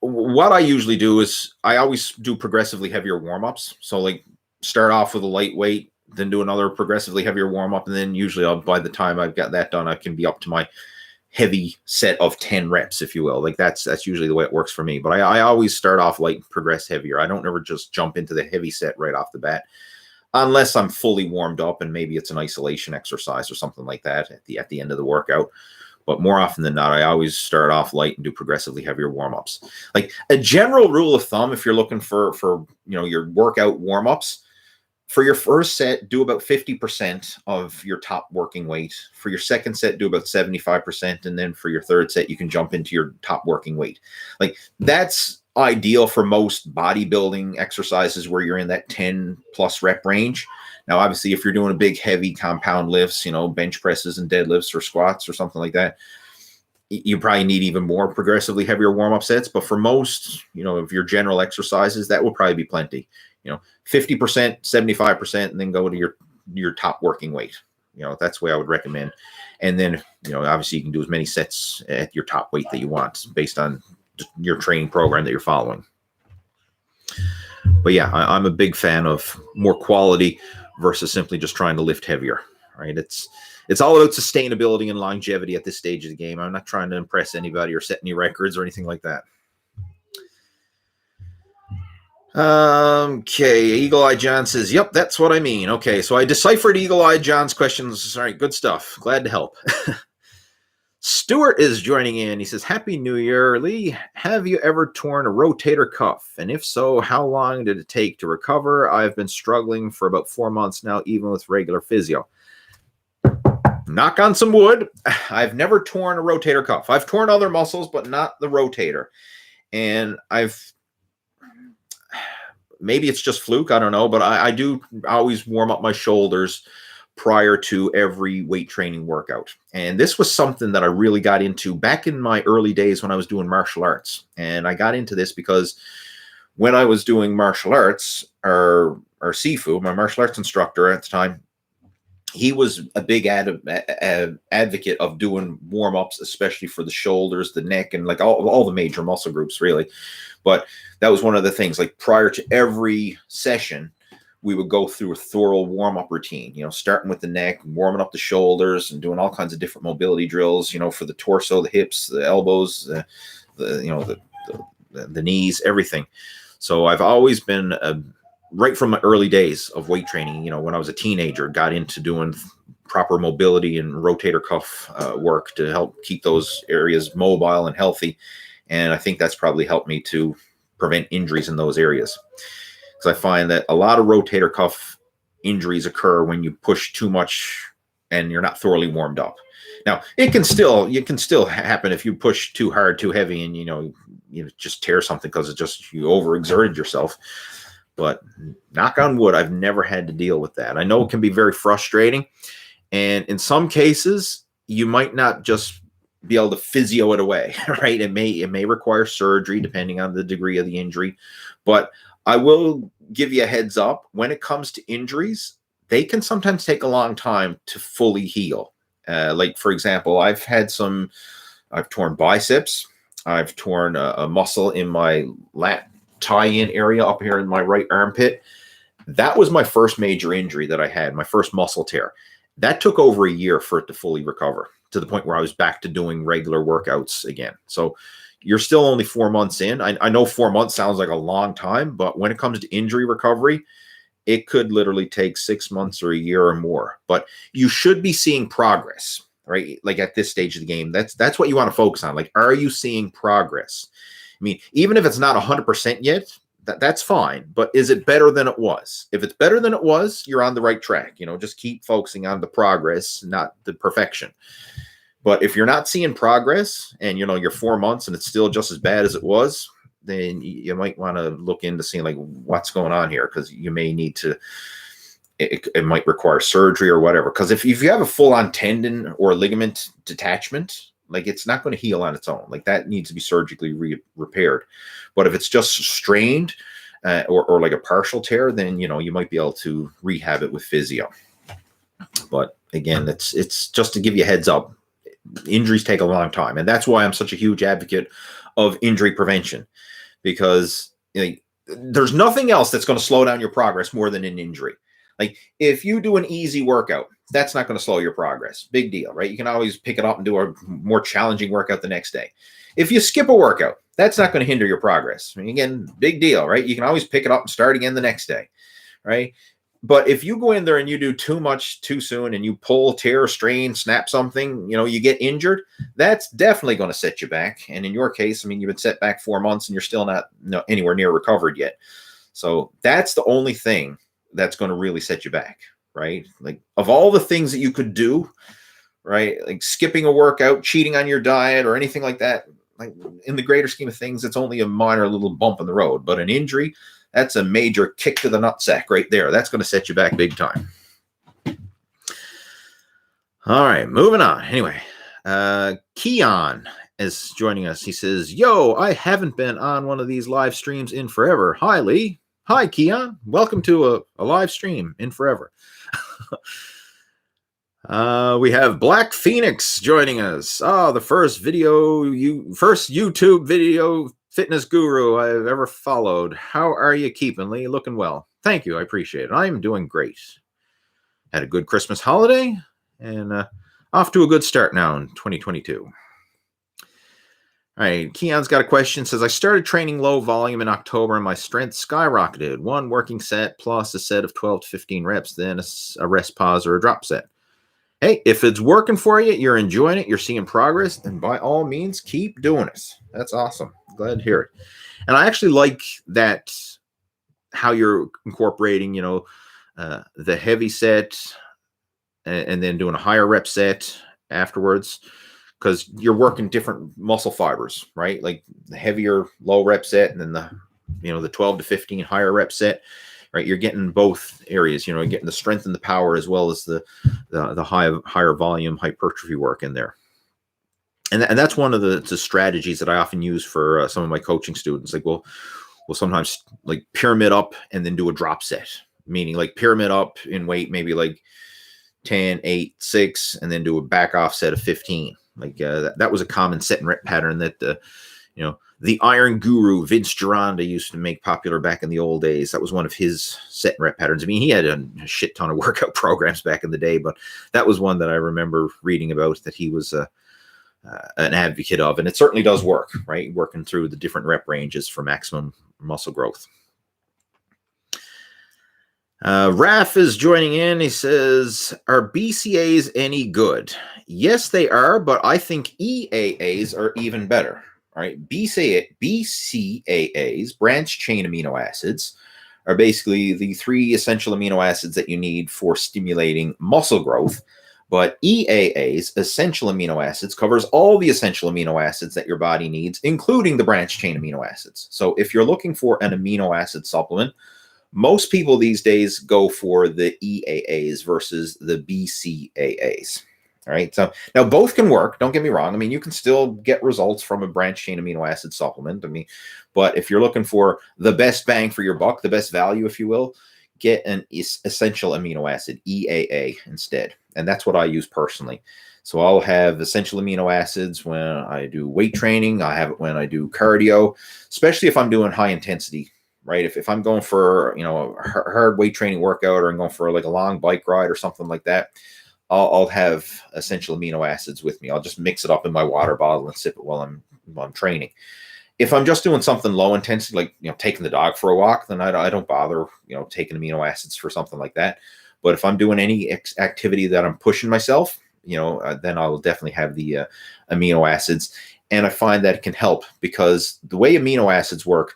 what I usually do is I always do progressively heavier warm-ups. So like start off with a lightweight, then do another progressively heavier warm-up, and then usually by the time I've got that done, I can be up to my heavy set of 10 reps, if you will. Like that's usually the way it works for me. But I always start off light and progress heavier. I don't ever just jump into the heavy set right off the bat, unless I'm fully warmed up and maybe it's an isolation exercise or something like that at the end of the workout. But more often than not, I always start off light and do progressively heavier warm-ups. Like a general rule of thumb, if you're looking for your workout warm-ups, for your first set, do about 50% of your top working weight. For your second set, do about 75%. And then for your third set, you can jump into your top working weight. Like that's ideal for most bodybuilding exercises where you're in that 10 plus rep range. Now, obviously, if you're doing a big, heavy compound lifts, bench presses and deadlifts or squats or something like that, you probably need even more progressively heavier warm-up sets. But for most, of your general exercises, that will probably be plenty. 50%, 75%, and then go to your top working weight. That's the way I would recommend. And then, obviously you can do as many sets at your top weight that you want based on your training program that you're following. But yeah, I'm a big fan of more quality versus simply just trying to lift heavier, right? It's all about sustainability and longevity at this stage of the game. I'm not trying to impress anybody or set any records or anything like that. Okay, Eagle Eye John says, yep, that's what I mean. Okay, so I deciphered Eagle Eye John's questions. All right, good stuff. Glad to help. Stuart is joining in. He says, Happy New Year. Lee, have you ever torn a rotator cuff? And if so, how long did it take to recover? I've been struggling for about 4 months now, even with regular physio. Knock on some wood. I've never torn a rotator cuff. I've torn other muscles, but not the rotator. And maybe it's just fluke, I don't know, but I do always warm up my shoulders prior to every weight training workout. And this was something that I really got into back in my early days when I was doing martial arts. And I got into this because when I was doing martial arts, our Sifu, my martial arts instructor at the time, he was a big advocate of doing warm-ups, especially for the shoulders, the neck, and like all the major muscle groups, really. But that was one of the things, like prior to every session, we would go through a thorough warm-up routine, starting with the neck, warming up the shoulders, and doing all kinds of different mobility drills, for the torso, the hips, the elbows, the knees, everything. So I've always been right from my early days of weight training, when I was a teenager, got into doing proper mobility and rotator cuff work to help keep those areas mobile and healthy. And I think that's probably helped me to prevent injuries in those areas. Because I find that a lot of rotator cuff injuries occur when you push too much and you're not thoroughly warmed up. Now, it can still happen if you push too hard, too heavy, and you just tear something because you overexerted yourself. But knock on wood, I've never had to deal with that. I know it can be very frustrating, and in some cases, you might not just be able to physio it away, right? It may require surgery depending on the degree of the injury, but I will give you a heads up. When it comes to injuries, they can sometimes take a long time to fully heal. Like, for example, I've torn biceps. I've torn a muscle in my lat tie-in area up here in my right armpit. That was my first major injury that I had, my first muscle tear. That took over a year for it to fully recover, to the point where I was back to doing regular workouts again. So you're still only 4 months in. I know 4 months sounds like a long time, but when it comes to injury recovery, it could literally take 6 months or a year or more. But you should be seeing progress, right? Like at this stage of the game, that's what you want to focus on. Like, are you seeing progress? I mean, even if it's not 100% yet, that's fine. But is it better than it was? If it's better than it was, you're on the right track. Just keep focusing on the progress, not the perfection. But if you're not seeing progress and, you're 4 months and it's still just as bad as it was, then you might want to look into seeing like what's going on here, because you may need to, it might require surgery or whatever. Because if you have a full-on tendon or ligament detachment, like it's not going to heal on its own. Like that needs to be surgically repaired. But if it's just strained or like a partial tear, then, you might be able to rehab it with physio. But again, it's just to give you a heads up. Injuries take a long time. And that's why I'm such a huge advocate of injury prevention, because there's nothing else that's going to slow down your progress more than an injury. Like if you do an easy workout, that's not going to slow your progress. Big deal, right? You can always pick it up and do a more challenging workout the next day. If you skip a workout, that's not going to hinder your progress. I mean, again, big deal, right? You can always pick it up and start again the next day, right? But if you go in there and you do too much too soon and you pull, tear, strain, snap something, you get injured, that's definitely going to set you back. And in your case, I mean, you've been set back 4 months and you're still not anywhere near recovered yet. So that's the only thing that's going to really set you back, right? Like of all the things that you could do, right? Like skipping a workout, cheating on your diet or anything like that, like in the greater scheme of things, it's only a minor little bump in the road. But an injury, that's a major kick to the nutsack right there. That's going to set you back big time. All right, moving on. Anyway, Keon is joining us. He says, yo, I haven't been on one of these live streams in forever. Hi, Lee. Hi, Keon. Welcome to a live stream in forever. We have Black Phoenix joining us. Oh, the first YouTube video fitness guru I've ever followed. How are you keeping, Lee? Looking well. Thank you. I appreciate it. I'm doing great. Had a good Christmas holiday and off to a good start now in 2022. All right, Keon's got a question. Says, I started training low volume in October and my strength skyrocketed. One working set plus a set of 12 to 15 reps, then a rest pause or a drop set. Hey, if it's working for you, you're enjoying it, you're seeing progress, then by all means, keep doing it. That's awesome. Glad to hear it. And I actually like that, how you're incorporating, the heavy set and then doing a higher rep set afterwards, because you're working different muscle fibers, right? Like the heavier low rep set and then the 12 to 15 higher rep set, right? You're getting both areas, you're getting the strength and the power as well as the higher volume hypertrophy work in there. And that's one of the strategies that I often use for some of my coaching students. Like we'll sometimes like pyramid up and then do a drop set, meaning like pyramid up in weight, maybe like 10, 8, 6, and then do a back off set of 15. Like that was a common set and rep pattern that the Iron Guru Vince Gironda used to make popular back in the old days. That was one of his set and rep patterns. I mean, he had a shit ton of workout programs back in the day, but that was one that I remember reading about that he was an advocate of, and it certainly does work, right? Working through the different rep ranges for maximum muscle growth. Raf is joining in. He says, are BCAAs any good? Yes, they are, but I think EAAs are even better. All right, BCAAs, branched chain amino acids, are basically the 3 essential amino acids that you need for stimulating muscle growth. But EAAs, essential amino acids, covers all the essential amino acids that your body needs, including the branched chain amino acids. So if you're looking for an amino acid supplement, most people these days go for the EAAs versus the BCAAs. All right. So now both can work. Don't get me wrong. I mean, you can still get results from a branched chain amino acid supplement. I mean, but if you're looking for the best bang for your buck, the best value, if you will, get an essential amino acid, EAA, instead. And that's what I use personally. So I'll have essential amino acids when I do weight training. I have it when I do cardio, especially if I'm doing high intensity. Right. If I'm going for, a hard weight training workout, or I'm going for like a long bike ride or something like that, I'll have essential amino acids with me. I'll just mix it up in my water bottle and sip it while I'm training. If I'm just doing something low intensity, like, taking the dog for a walk, then I don't bother, taking amino acids for something like that. But if I'm doing any activity that I'm pushing myself, then I'll definitely have the amino acids. And I find that it can help because the way amino acids work,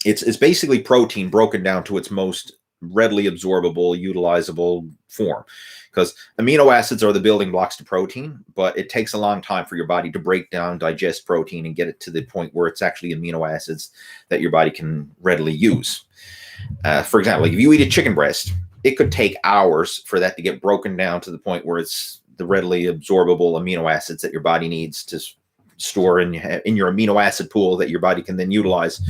it's basically protein broken down to its most readily absorbable, utilizable form. Because amino acids are the building blocks to protein, but it takes a long time for your body to break down, digest protein, and get it to the point where it's actually amino acids that your body can readily use. For example, if you eat a chicken breast, it could take hours for that to get broken down to the point where it's the readily absorbable amino acids that your body needs to store in your amino acid pool that your body can then utilize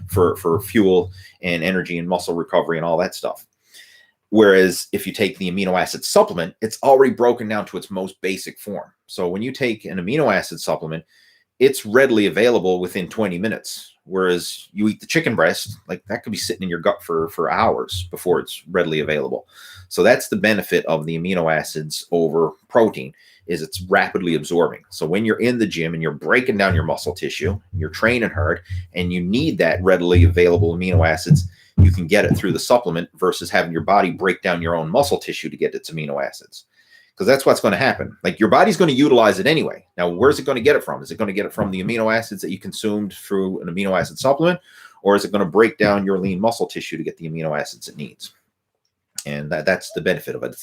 for fuel and energy and muscle recovery and all that stuff. Whereas if you take the amino acid supplement, it's already broken down to its most basic form. So when you take an amino acid supplement, it's readily available within 20 minutes. Whereas you eat the chicken breast, like that could be sitting in your gut for hours before it's readily available. So that's the benefit of the amino acids over protein, is it's rapidly absorbing. So when you're in the gym and you're breaking down your muscle tissue, you're training hard, and you need that readily available amino acids, you can get it through the supplement versus having your body break down your own muscle tissue to get its amino acids. Because that's what's going to happen. Like your body's going to utilize it anyway. Now, where's it going to get it from? Is it going to get it from the amino acids that you consumed through an amino acid supplement? Or is it going to break down your lean muscle tissue to get the amino acids it needs? And that's the benefit of it.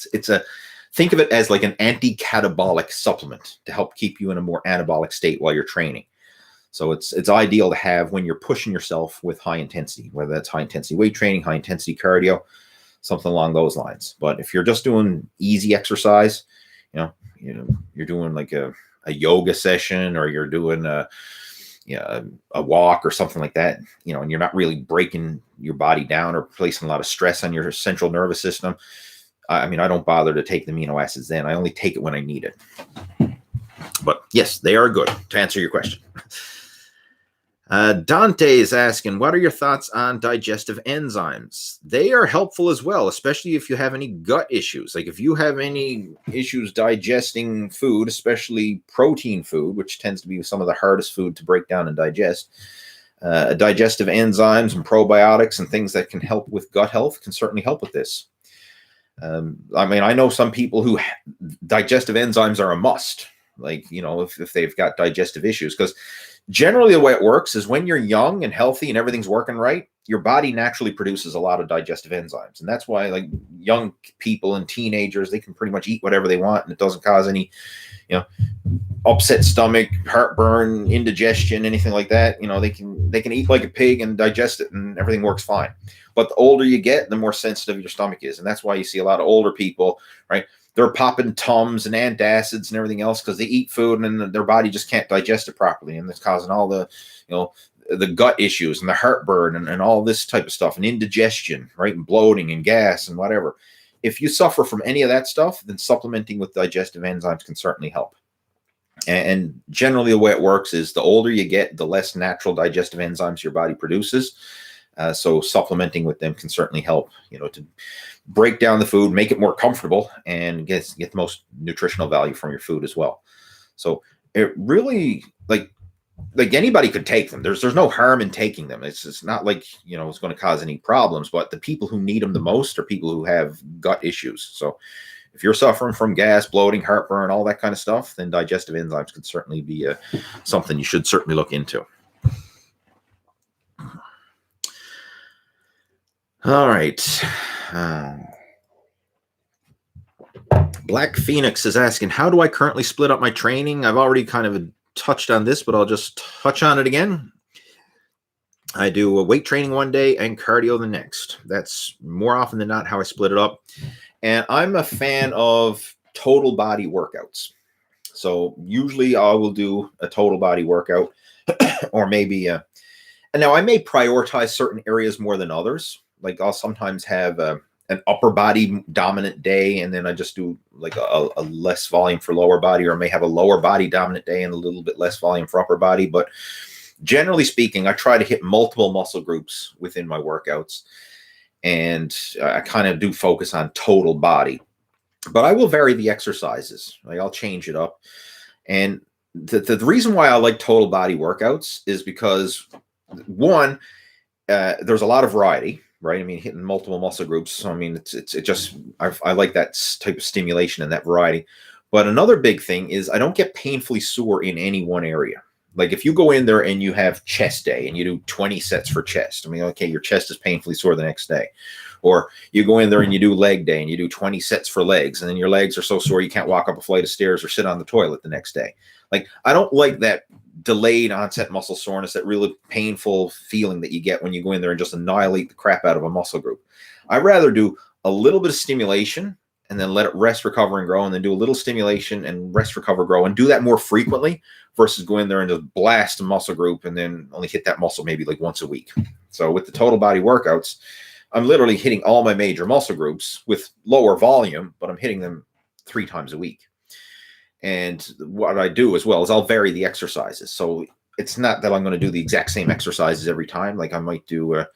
Think of it as like an anti-catabolic supplement to help keep you in a more anabolic state while you're training. So it's ideal to have when you're pushing yourself with high intensity, whether that's high intensity weight training, high intensity cardio, something along those lines. But if you're just doing easy exercise, you're doing like a yoga session, or you're doing a walk or something like that, and you're not really breaking your body down or placing a lot of stress on your central nervous system, I don't bother to take the amino acids then. I only take it when I need it. But yes, they are good, to answer your question. Dante is asking, what are your thoughts on digestive enzymes? They are helpful as well, especially if you have any gut issues. Like if you have any issues digesting food, especially protein food, which tends to be some of the hardest food to break down and digest, digestive enzymes and probiotics and things that can help with gut health can certainly help with this. I know some people who digestive enzymes are a must, like, if they've got digestive issues, because generally the way it works is when you're young and healthy and everything's working right, your body naturally produces a lot of digestive enzymes. And that's why, like, young people and teenagers, they can pretty much eat whatever they want and it doesn't cause any, upset stomach, heartburn, indigestion, anything like that. They can eat like a pig and digest it and everything works fine. But the older you get, the more sensitive your stomach is. And that's why you see a lot of older people, right? They're popping Tums and antacids and everything else because they eat food and their body just can't digest it properly. And it's causing all the, the gut issues and the heartburn and all this type of stuff and indigestion, right? And bloating and gas and whatever. If you suffer from any of that stuff, then supplementing with digestive enzymes can certainly help. And generally the way it works is the older you get, the less natural digestive enzymes your body produces. So supplementing with them can certainly help, to break down the food, make it more comfortable, and get the most nutritional value from your food as well. So it really, like anybody could take them. There's no harm in taking them. It's not like, it's going to cause any problems, but the people who need them the most are people who have gut issues. So if you're suffering from gas, bloating, heartburn, all that kind of stuff, then digestive enzymes can certainly be something you should certainly look into. All right. Black Phoenix is asking, how do I currently split up my training? I've already kind of touched on this, but I'll just touch on it again. I do a weight training one day and cardio the next. That's more often than not how I split it up. And I'm a fan of total body workouts. So usually I will do a total body workout or maybe, and now I may prioritize certain areas more than others. Like I'll sometimes have an upper body dominant day, and then I just do like a less volume for lower body, or I may have a lower body dominant day and a little bit less volume for upper body. But generally speaking, I try to hit multiple muscle groups within my workouts, and I kind of do focus on total body. But I will vary the exercises. Like I'll change it up. And the reason why I like total body workouts is because, one, there's a lot of variety. Right. Hitting multiple muscle groups. So, I like that type of stimulation and that variety. But another big thing is I don't get painfully sore in any one area. Like if you go in there and you have chest day and you do 20 sets for chest, okay, your chest is painfully sore the next day. Or you go in there and you do leg day and you do 20 sets for legs, and then your legs are so sore you can't walk up a flight of stairs or sit on the toilet the next day. Like I don't like that delayed onset muscle soreness, that really painful feeling that you get when you go in there and just annihilate the crap out of a muscle group. I'd rather do a little bit of stimulation and then let it rest, recover, and grow, and then do a little stimulation and rest, recover, grow, and do that more frequently versus go in there and just blast a muscle group and then only hit that muscle maybe like once a week. So with the total body workouts, I'm literally hitting all my major muscle groups with lower volume, but I'm hitting them 3 times a week. And what I do as well is I'll vary the exercises. So it's not that I'm going to do the exact same exercises every time. Like I might do a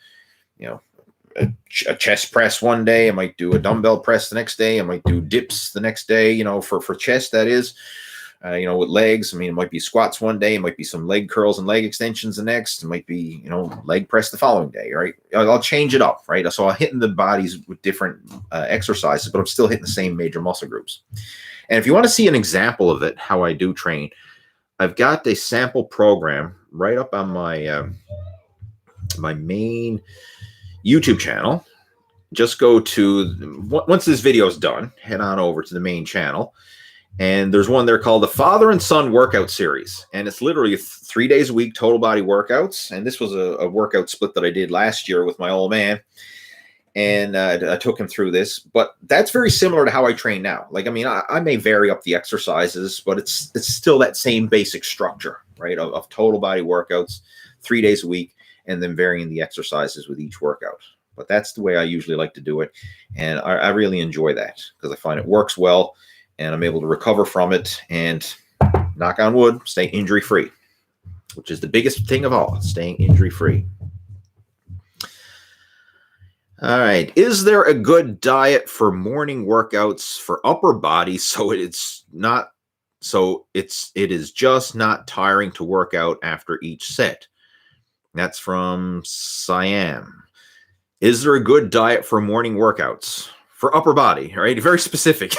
chest press one day. I might do a dumbbell press the next day. I might do dips the next day, for chest, that is. With legs, it might be squats one day. It might be some leg curls and leg extensions the next. It might be, leg press the following day, right? I'll change it up, right? So I'm hitting the bodies with different exercises, but I'm still hitting the same major muscle groups. And if you want to see an example of it, how I do train, I've got a sample program right up on my my main YouTube channel. Just go to, once this video is done, head on over to the main channel. And there's one there called the Father and Son Workout Series. And it's literally 3 days a week, total body workouts. And this was a workout split that I did last year with my old man. And I took him through this, but that's very similar to how I train now. Like, I mean, I may vary up the exercises, but it's still that same basic structure, right? Of total body workouts, 3 days a week, and then varying the exercises with each workout. But that's the way I usually like to do it. And I really enjoy that because I find it works well and I'm able to recover from it and, knock on wood, stay injury-free, which is the biggest thing of all, staying injury-free. All right. Is there a good diet for morning workouts for upper body it is just not tiring to work out after each set? That's from Siam. Is there a good diet for morning workouts for upper body? Right? Very specific.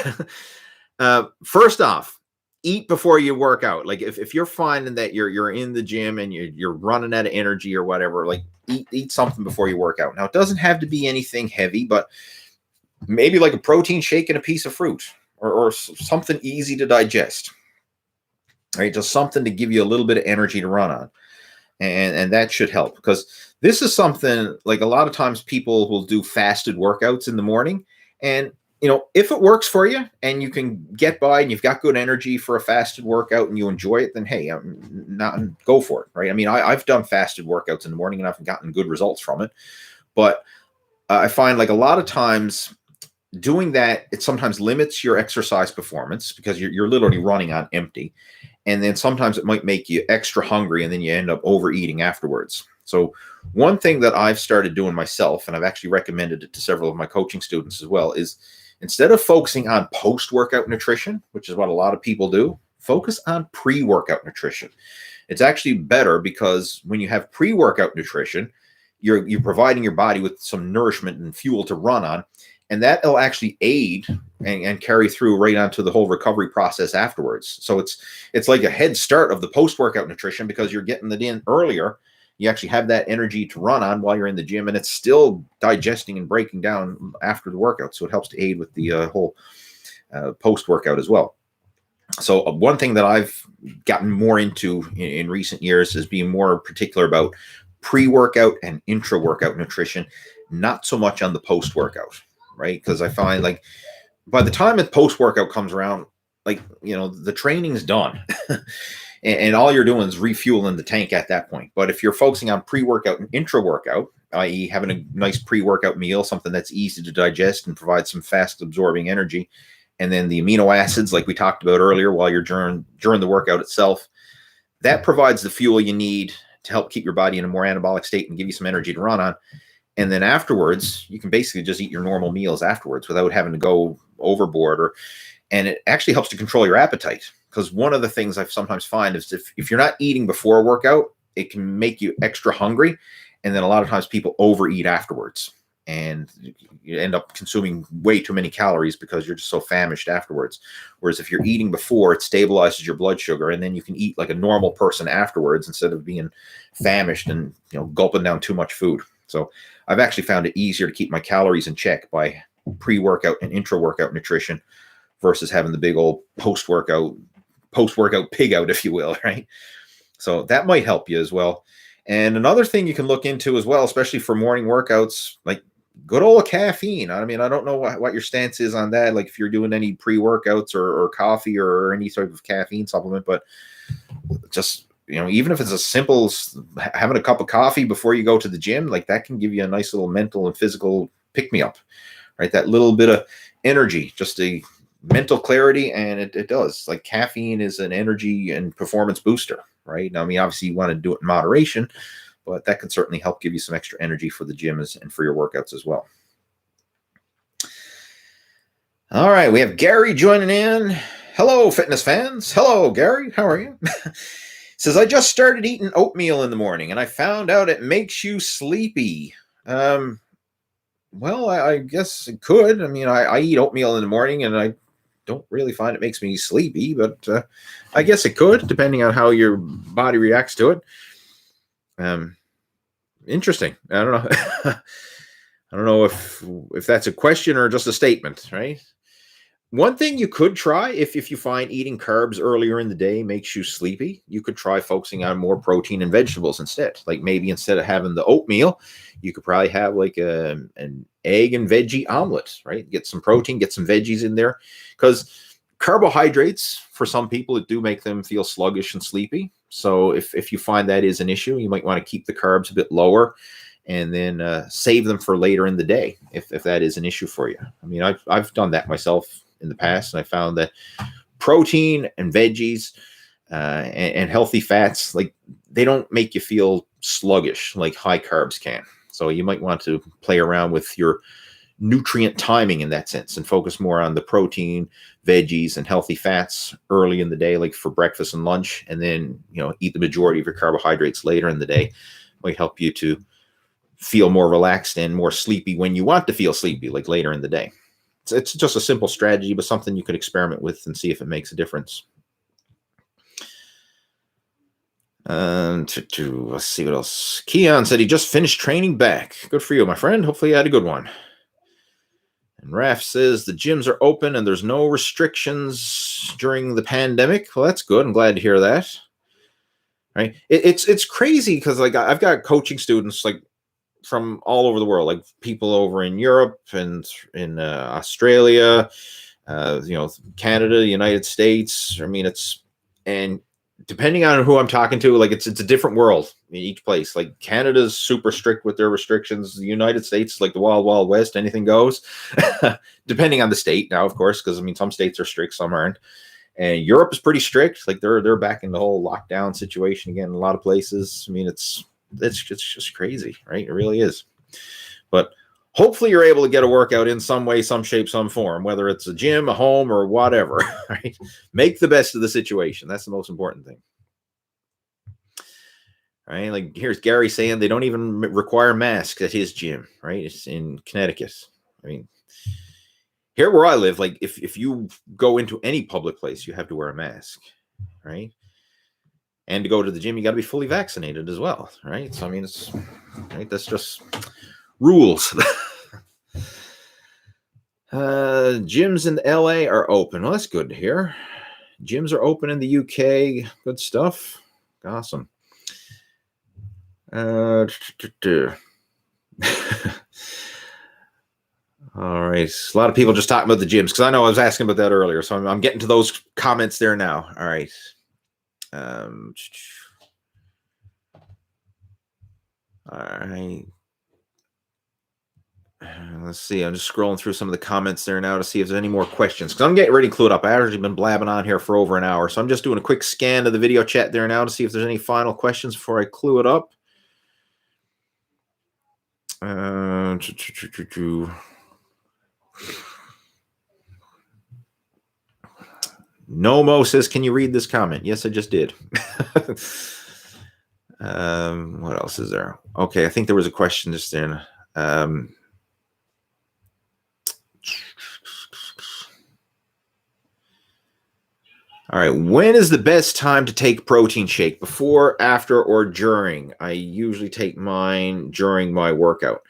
First off, eat before you work out. Like if you're finding that you're in the gym and you're running out of energy or whatever, like eat something before you work out. Now, it doesn't have to be anything heavy, but maybe like a protein shake and a piece of fruit or something easy to digest. Right? Just something to give you a little bit of energy to run on. And that should help, because this is something like a lot of times people will do fasted workouts in the morning. And, if it works for you and you can get by and you've got good energy for a fasted workout and you enjoy it, then, hey, go for it. Right. I mean, I've done fasted workouts in the morning and I've gotten good results from it. But I find like a lot of times doing that, it sometimes limits your exercise performance because you're literally running on empty. And then sometimes it might make you extra hungry and then you end up overeating afterwards. So one thing that I've started doing myself, and I've actually recommended it to several of my coaching students as well, is instead of focusing on post-workout nutrition, which is what a lot of people do, focus on pre-workout nutrition. It's actually better because when you have pre-workout nutrition, you're providing your body with some nourishment and fuel to run on, and that'll actually aid and carry through right onto the whole recovery process afterwards. So it's like a head start of the post-workout nutrition because you're getting it in earlier. You actually have that energy to run on while you're in the gym, and it's still digesting and breaking down after the workout. So it helps to aid with the whole post-workout as well. So one thing that I've gotten more into in recent years is being more particular about pre-workout and intra-workout nutrition, not so much on the post-workout, right? Because I find like by the time the post-workout comes around, like, the training's done. And all you're doing is refueling the tank at that point. But if you're focusing on pre-workout and intra-workout, i.e. having a nice pre-workout meal, something that's easy to digest and provide some fast-absorbing energy, and then the amino acids, like we talked about earlier, while you're during the workout itself, that provides the fuel you need to help keep your body in a more anabolic state and give you some energy to run on. And then afterwards, you can basically just eat your normal meals afterwards without having to go overboard. And it actually helps to control your appetite. Because one of the things I've sometimes find is if you're not eating before a workout, it can make you extra hungry. And then a lot of times people overeat afterwards. And you end up consuming way too many calories because you're just so famished afterwards. Whereas if you're eating before, it stabilizes your blood sugar. And then you can eat like a normal person afterwards instead of being famished and gulping down too much food. So I've actually found it easier to keep my calories in check by pre-workout and intra-workout nutrition versus having the big old post-workout pig out, if you will, right? So that might help you as well. And another thing you can look into as well, especially for morning workouts, like good old caffeine. I mean, I don't know what your stance is on that, like if you're doing any pre-workouts or coffee or any sort of caffeine supplement, but just, even if it's as simple as having a cup of coffee before you go to the gym, like that can give you a nice little mental and physical pick-me-up, right? That little bit of energy, just a mental clarity, and it does. Like caffeine is an energy and performance booster, right? Now, I mean, obviously you want to do it in moderation, but that can certainly help give you some extra energy for the gym and for your workouts as well. All right, we have Gary joining in. Hello, fitness fans. Hello, Gary. How are you? Says, I just started eating oatmeal in the morning, and I found out it makes you sleepy. Well, I guess it could. I mean, I eat oatmeal in the morning, and I don't really find it makes me sleepy, but I guess it could, depending on how your body reacts to it. Interesting. I don't know. I don't know if that's a question or just a statement, right? One thing you could try, if you find eating carbs earlier in the day makes you sleepy, you could try focusing on more protein and vegetables instead. Like maybe instead of having the oatmeal, you could probably have like an egg and veggie omelet, right? Get some protein, get some veggies in there. Because carbohydrates, for some people, it do make them feel sluggish and sleepy. So if you find that is an issue, you might want to keep the carbs a bit lower and then save them for later in the day if that is an issue for you. I mean, I've done that myself in the past, and I found that protein and veggies and healthy fats, like, they don't make you feel sluggish like high carbs can. So you might want to play around with your nutrient timing in that sense and focus more on the protein, veggies, and healthy fats early in the day, like for breakfast and lunch, and then, eat the majority of your carbohydrates later in the day. Might help you to feel more relaxed and more sleepy when you want to feel sleepy, like later in the day. It's just a simple strategy, but something you could experiment with and see if it makes a difference. Let's see what else. Keon said he just finished training back. Good for you, my friend. Hopefully you had a good one. And Raf says the gyms are open and there's no restrictions during the pandemic. Well, that's good. I'm glad to hear that. Right? It's crazy because, like, I've got coaching students like from all over the world, like people over in Europe and in Australia, Canada, United States. I mean, and depending on who I'm talking to, like, it's a different world in each place. Like, Canada's super strict with their restrictions. The United States, like the Wild Wild West, anything goes, depending on the state now, of course, because I mean, some states are strict, some aren't. And Europe is pretty strict. Like, they're back in the whole lockdown situation again in a lot of places. I mean, it's just crazy, right? It really is. But hopefully you're able to get a workout in some way, some shape, some form, whether it's a gym, a home, or whatever, right? Make the best of the situation. That's the most important thing. Right? Like, here's Gary saying they don't even require masks at his gym, right? It's in Connecticut. I mean, here where I live, like, if you go into any public place, you have to wear a mask, right? And to go to the gym, you got to be fully vaccinated as well, right? So, I mean, it's right. That's just rules. Gyms in LA are open. Well, that's good to hear. Gyms are open in the UK. Good stuff. Awesome. All right. A lot of people just talking about the gyms because I know I was asking about that earlier. So I'm getting to those comments there now. All right. All right. Let's see. I'm just scrolling through some of the comments there now to see if there's any more questions because I'm getting ready to clue it up. I've already been blabbing on here for over an hour. So I'm just doing a quick scan of the video chat there now to see if there's any final questions before I clue it up. Nomo says, can you read this comment? Yes, I just did. What else is there? Okay, I think there was a question just in. All right, when is the best time to take protein shake? Before, after, or during? I usually take mine during my workout.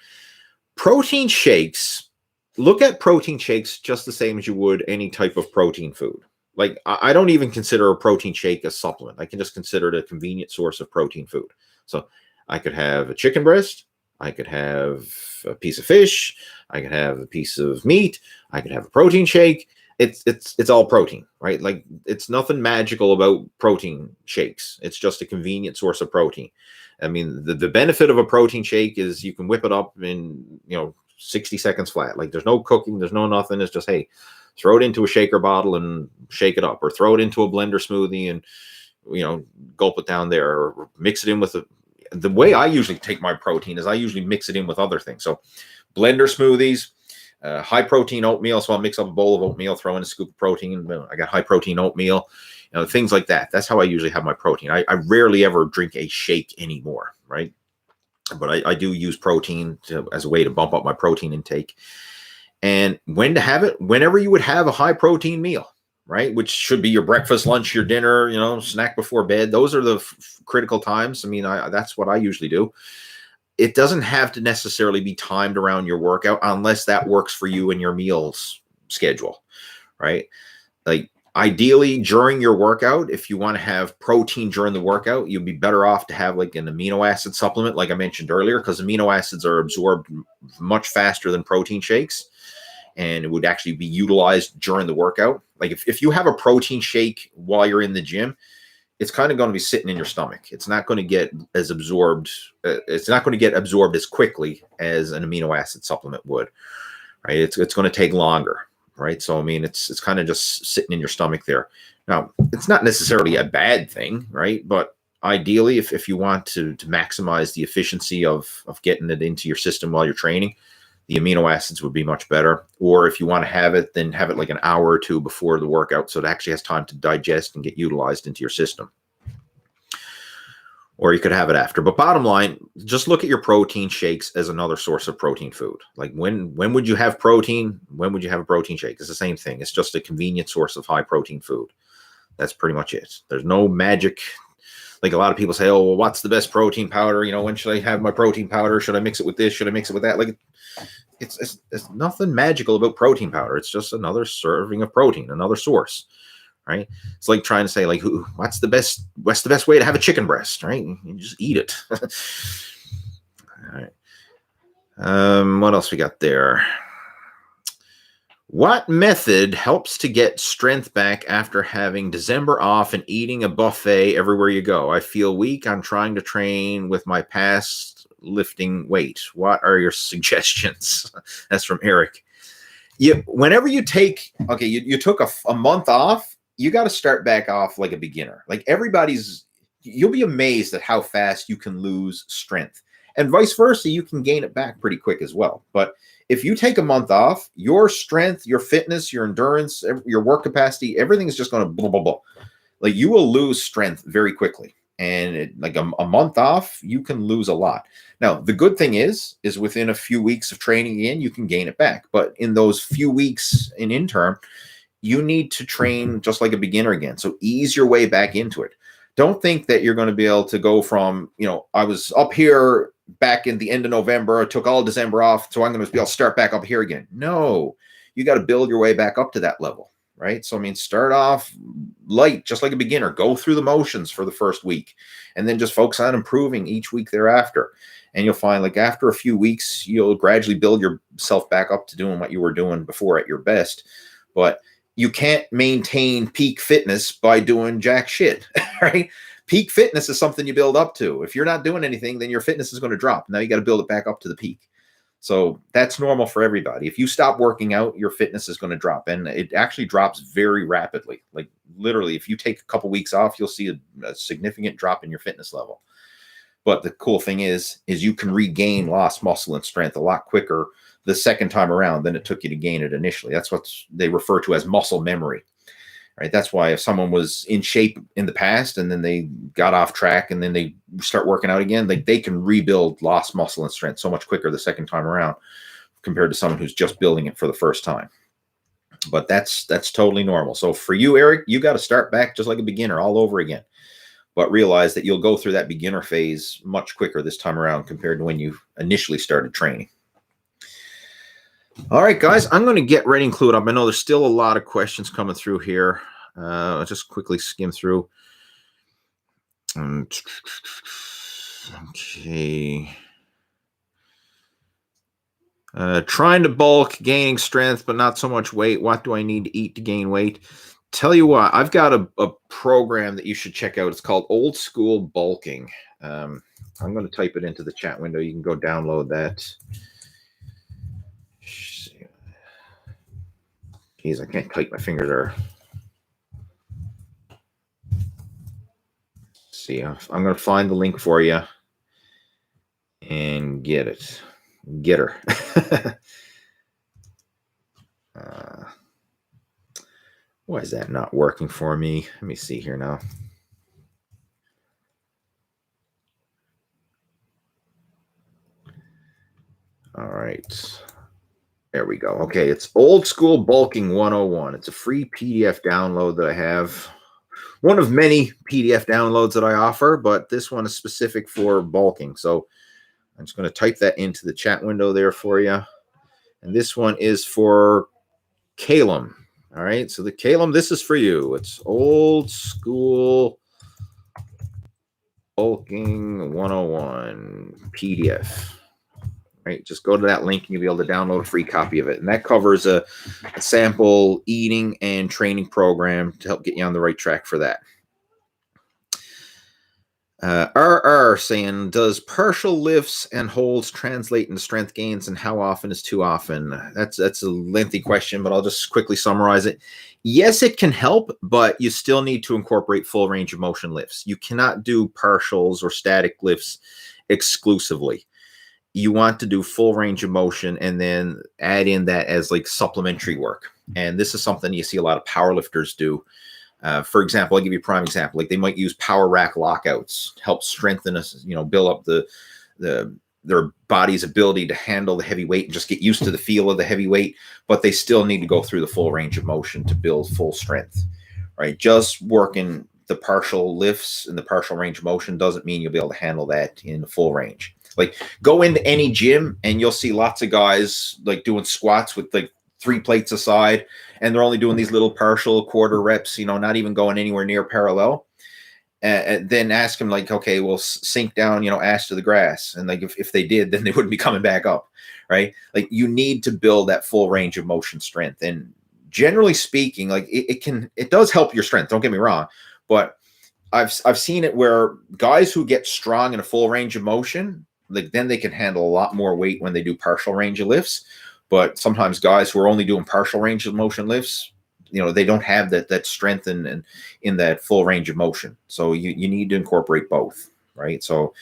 Protein shakes, look at protein shakes just the same as you would any type of protein food. Like, I don't even consider a protein shake a supplement. I can just consider it a convenient source of protein food. So I could have a chicken breast. I could have a piece of fish. I could have a piece of meat. I could have a protein shake. It's all protein, right? Like, it's nothing magical about protein shakes. It's just a convenient source of protein. I mean, the benefit of a protein shake is you can whip it up in, 60 seconds flat. Like, there's no cooking, there's no nothing. It's just, hey, throw it into a shaker bottle and shake it up, or throw it into a blender smoothie and, gulp it down there, or mix it in with the way I usually take my protein is I usually mix it in with other things. So blender smoothies, high protein oatmeal. So I'll mix up a bowl of oatmeal, throw in a scoop of protein. I got high protein oatmeal, things like that. That's how I usually have my protein. I rarely ever drink a shake anymore, right? But I do use protein as a way to bump up my protein intake. And when to have it? Whenever you would have a high protein meal, right? Which should be your breakfast, lunch, your dinner, snack before bed. Those are the critical times. I mean, that's what I usually do. It doesn't have to necessarily be timed around your workout unless that works for you and your meals schedule, right? Like ideally during your workout, if you want to have protein during the workout, you'd be better off to have like an amino acid supplement, like I mentioned earlier, because amino acids are absorbed much faster than protein shakes, and it would actually be utilized during the workout. Like if you have a protein shake while you're in the gym, it's kind of going to be sitting in your stomach. It's not going to get as absorbed. It's not going to get absorbed as quickly as an amino acid supplement would, right? It's going to take longer, right? So, I mean, it's kind of just sitting in your stomach there. Now, it's not necessarily a bad thing, right? But ideally, if you want to maximize the efficiency of getting it into your system while you're training, the amino acids would be much better. Or if you want to have it, then have it like an hour or two before the workout, so it actually has time to digest and get utilized into your system. Or you could have it after. But bottom line, just look at your protein shakes as another source of protein food. Like when would you have protein? When would you have a protein shake? It's the same thing. It's just a convenient source of high protein food. That's pretty much it. There's no magic. Like a lot of people say, oh, well, what's the best protein powder? You know, when should I have my protein powder? Should I mix it with this? Should I mix it with that? Like it's nothing magical about protein powder. It's just another serving of protein, another source. Right? It's like trying to say, like, what's the best way to have a chicken breast, right? You just eat it. All right. What else we got there? What method helps to get strength back after having December off and eating a buffet everywhere you go? I feel weak. I'm trying to train with my past lifting weight. What are your suggestions? That's from Eric. Whenever you take, okay, you took a month off, you got to start back off like a beginner. Like you'll be amazed at how fast you can lose strength, and vice versa. You can gain it back pretty quick as well. But if you take a month off, your strength, your fitness, your endurance, your work capacity, everything is just going to blah, blah, blah. Like you will lose strength very quickly. And like a month off, you can lose a lot. Now, the good thing is within a few weeks of training in, you can gain it back. But in those few weeks in interim, you need to train just like a beginner again. So ease your way back into it. Don't think that you're going to be able to go from, I was up here back in the end of November, I took all December off, so I'm going to be able to start back up here again. No, you got to build your way back up to that level, right? So, I mean, start off light, just like a beginner. Go through the motions for the first week, and then just focus on improving each week thereafter. And you'll find, like, after a few weeks, you'll gradually build yourself back up to doing what you were doing before at your best. But you can't maintain peak fitness by doing jack shit, right? Peak fitness is something you build up to. If you're not doing anything, then your fitness is going to drop. Now you got to build it back up to the peak. So that's normal for everybody. If you stop working out, your fitness is going to drop, and it actually drops very rapidly. Like literally, if you take a couple weeks off, you'll see a significant drop in your fitness level. But the cool thing is you can regain lost muscle and strength a lot quicker the second time around than it took you to gain it initially. That's what they refer to as muscle memory, right? That's why if someone was in shape in the past and then they got off track and then they start working out again, like they can rebuild lost muscle and strength so much quicker the second time around compared to someone who's just building it for the first time. But that's totally normal. So for you, Eric, you got to start back just like a beginner all over again. But realize that you'll go through that beginner phase much quicker this time around compared to when you initially started training. All right, guys, I'm going to get ready and clue it up. I know there's still a lot of questions coming through here. I'll just quickly skim through. Okay. Trying to bulk, gaining strength, but not so much weight. What do I need to eat to gain weight? Tell you what, I've got a program that you should check out. It's called Old School Bulking. I'm going to type it into the chat window. You can go download that. Geez, I can't type. My fingers are. See, I'm going to find the link for you and get it. Get her. Why is that not working for me? Let me see here now. All right. There we go. Okay, it's Old School Bulking 101. It's a free PDF download that I have. One of many PDF downloads that I offer, but this one is specific for bulking. So I'm just going to type that into the chat window there for you. And this one is for Calum. All right, so the Calum, this is for you. It's old school bulking 101 PDF. Right, just go to that link and you'll be able to download a free copy of it. And that covers a sample eating and training program to help get you on the right track for that. RR saying, does partial lifts and holds translate into strength gains, and how often is too often? That's a lengthy question, but I'll just quickly summarize it. Yes, it can help, but you still need to incorporate full range of motion lifts. You cannot do partials or static lifts exclusively. You want to do full range of motion and then add in that as like supplementary work. And this is something you see a lot of powerlifters do. For example, I'll give you a prime example. Like they might use power rack lockouts to help strengthen us, build up their body's ability to handle the heavy weight and just get used to the feel of the heavy weight, but they still need to go through the full range of motion to build full strength, right? Just working the partial lifts and the partial range of motion doesn't mean you'll be able to handle that in the full range. Like go into any gym and you'll see lots of guys like doing squats with like 3 plates aside, and they're only doing these little partial quarter reps, not even going anywhere near parallel. And then ask them like, okay, well, sink down, ass to the grass. And like, if they did, then they wouldn't be coming back up, right? Like you need to build that full range of motion strength. And generally speaking, like it does help your strength. Don't get me wrong, but I've seen it where guys who get strong in a full range of motion, like then they can handle a lot more weight when they do partial range of lifts. But sometimes guys who are only doing partial range of motion lifts, they don't have that strength in that full range of motion. So you need to incorporate both, right? So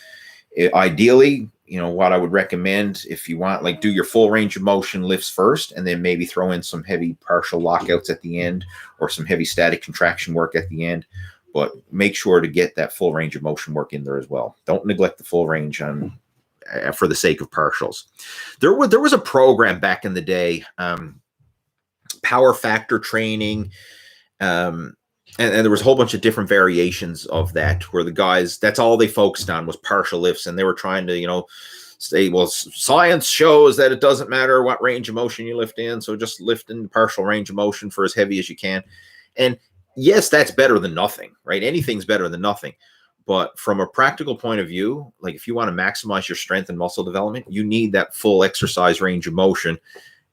ideally, what I would recommend if you want, like do your full range of motion lifts first, and then maybe throw in some heavy partial lockouts at the end or some heavy static contraction work at the end. But make sure to get that full range of motion work in there as well. Don't neglect the full range for the sake of partials. There was a program back in the day, power factor training, and there was a whole bunch of different variations of that where the guys, that's all they focused on was partial lifts, and they were trying to say, well, science shows that it doesn't matter what range of motion you lift in, so just lift in partial range of motion for as heavy as you can. And yes, that's better than nothing, right? Anything's better than nothing. But from a practical point of view, like if you want to maximize your strength and muscle development, you need that full exercise range of motion.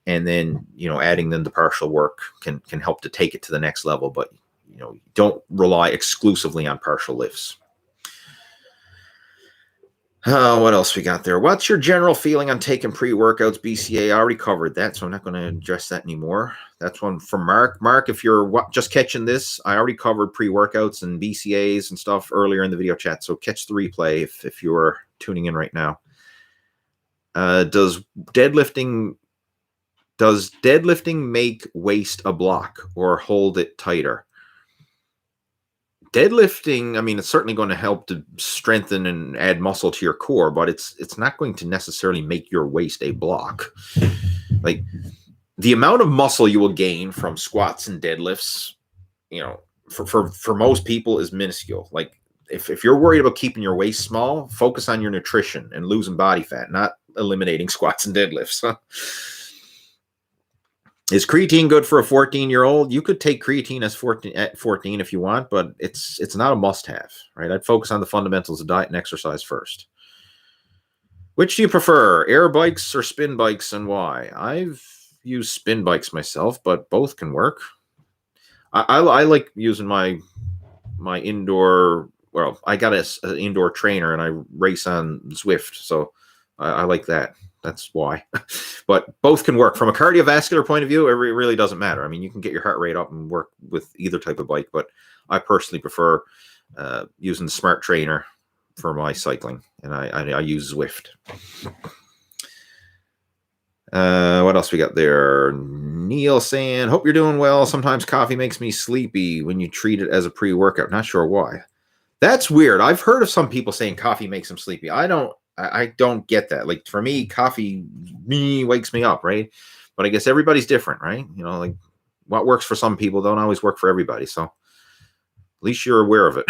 And then, adding then the partial work can help to take it to the next level. But, don't rely exclusively on partial lifts. What else we got there? What's your general feeling on taking pre-workouts, BCAA? I already covered that, so I'm not going to address that anymore. That's one from Mark. Mark, if you're just catching this, I already covered pre-workouts and BCAAs and stuff earlier in the video chat, so catch the replay if you're tuning in right now. Does deadlifting make waist a block or hold it tighter? Deadlifting, I mean, it's certainly going to help to strengthen and add muscle to your core, but it's not going to necessarily make your waist a block. Like the amount of muscle you will gain from squats and deadlifts, for most people is minuscule. Like if you're worried about keeping your waist small, focus on your nutrition and losing body fat, not eliminating squats and deadlifts. Is creatine good for a 14-year-old? You could take creatine at 14 if you want, but it's not a must-have, right? I'd focus on the fundamentals of diet and exercise first. Which do you prefer, air bikes or spin bikes, and why? I've used spin bikes myself, but both can work. I like using my indoor. Well, I got an indoor trainer and I race on Zwift, so I like that. That's why. But both can work. From a cardiovascular point of view, it really doesn't matter. I mean, you can get your heart rate up and work with either type of bike, but I personally prefer using the Smart Trainer for my cycling, and I use Zwift. What else we got there? Neil saying, hope you're doing well. Sometimes coffee makes me sleepy when you treat it as a pre-workout. Not sure why. That's weird. I've heard of some people saying coffee makes them sleepy. I don't get that. Like for me, coffee wakes me up, right? But I guess everybody's different, right? Like what works for some people don't always work for everybody. So at least you're aware of it.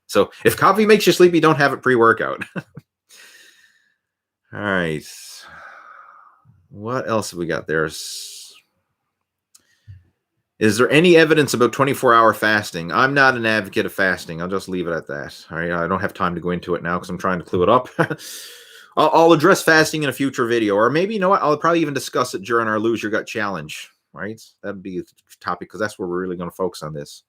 So if coffee makes you sleepy, don't have it pre-workout. All right. What else have we got there? Is there any evidence about 24-hour fasting? I'm not an advocate of fasting. I'll just leave it at that. All right. I don't have time to go into it now because I'm trying to clue it up. I'll address fasting in a future video, or maybe, you know what? I'll probably even discuss it during our Lose Your Gut Challenge, right? That'd be a topic because that's where we're really going to focus on this.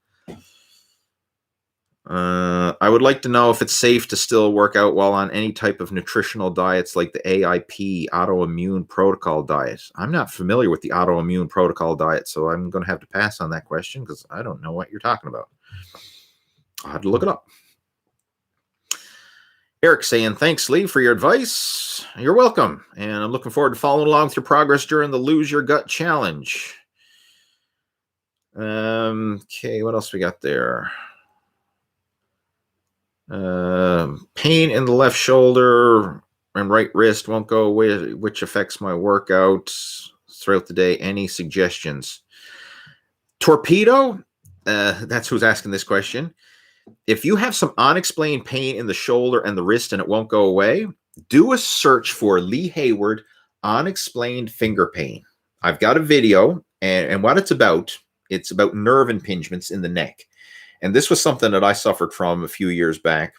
I would like to know if it's safe to still work out while on any type of nutritional diets like the AIP autoimmune protocol diet. I'm not familiar with the autoimmune protocol diet, so I'm going to have to pass on that question because I don't know what you're talking about. I'll have to look it up. Eric saying, thanks, Lee, for your advice. You're welcome. And I'm looking forward to following along with your progress during the Lose Your Gut Challenge. Okay, what else we got there? Pain in the left shoulder and right wrist won't go away, which affects my workouts throughout the day. Any suggestions? Torpedo, that's who's asking this question. If you have some unexplained pain in the shoulder and the wrist and it won't go away, do a search for Lee Hayward unexplained finger pain. I've got a video, and what it's about nerve impingements in the neck. And this was something that I suffered from a few years back.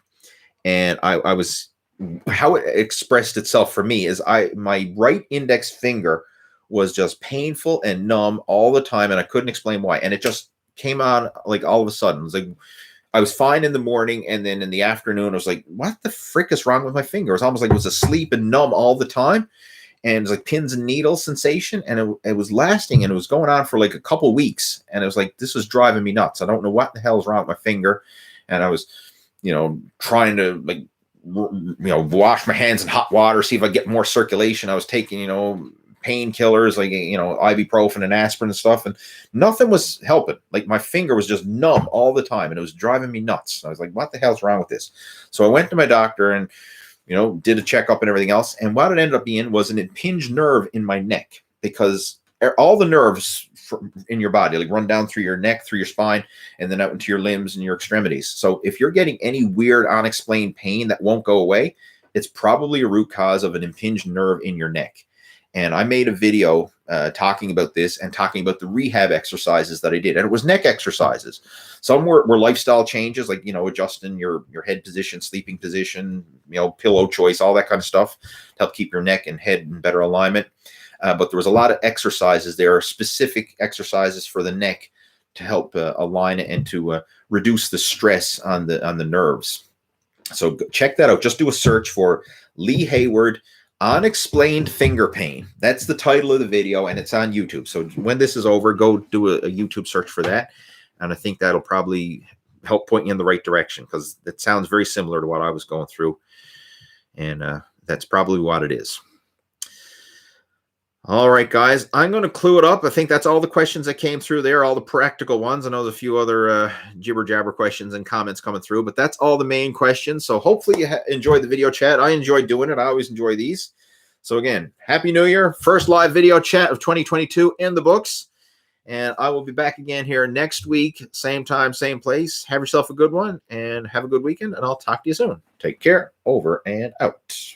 And I was, how it expressed itself for me is my right index finger was just painful and numb all the time. And I couldn't explain why. And it just came on like all of a sudden. It was like, I was fine in the morning. And then in the afternoon, I was like, what the frick is wrong with my finger? It was almost like it was asleep and numb all the time. And it was like pins and needles sensation. And it was lasting, and it was going on for like a couple weeks. And it was like, this was driving me nuts. I don't know what the hell is wrong with my finger. And I was, trying to like, wash my hands in hot water, see if I get more circulation. I was taking, painkillers like, ibuprofen and aspirin and stuff. And nothing was helping. Like my finger was just numb all the time. And it was driving me nuts. I was like, what the hell's wrong with this? So I went to my doctor and, did a checkup and everything else. And what it ended up being was an impinged nerve in my neck, because all the nerves in your body like run down through your neck, through your spine, and then out into your limbs and your extremities. So if you're getting any weird unexplained pain that won't go away, it's probably a root cause of an impinged nerve in your neck. And I made a video talking about this and talking about the rehab exercises that I did. And it was neck exercises. Some were lifestyle changes, like, adjusting your head position, sleeping position, pillow choice, all that kind of stuff to help keep your neck and head in better alignment. But there was a lot of exercises. There are specific exercises for the neck to help align it and to reduce the stress on the nerves. So check that out. Just do a search for Lee Hayward unexplained finger pain. That's the title of the video, and it's on YouTube. So when this is over, go do a YouTube search for that. And I think that'll probably help point you in the right direction, because it sounds very similar to what I was going through. And that's probably what it is. All right, guys, I'm going to clue it up. I think that's all the questions that came through there, all the practical ones. I know there's a few other jibber-jabber questions and comments coming through, but that's all the main questions. So hopefully you enjoyed the video chat. I enjoyed doing it. I always enjoy these. So again, Happy New Year. First live video chat of 2022 in the books. And I will be back again here next week, same time, same place. Have yourself a good one and have a good weekend, and I'll talk to you soon. Take care. Over and out.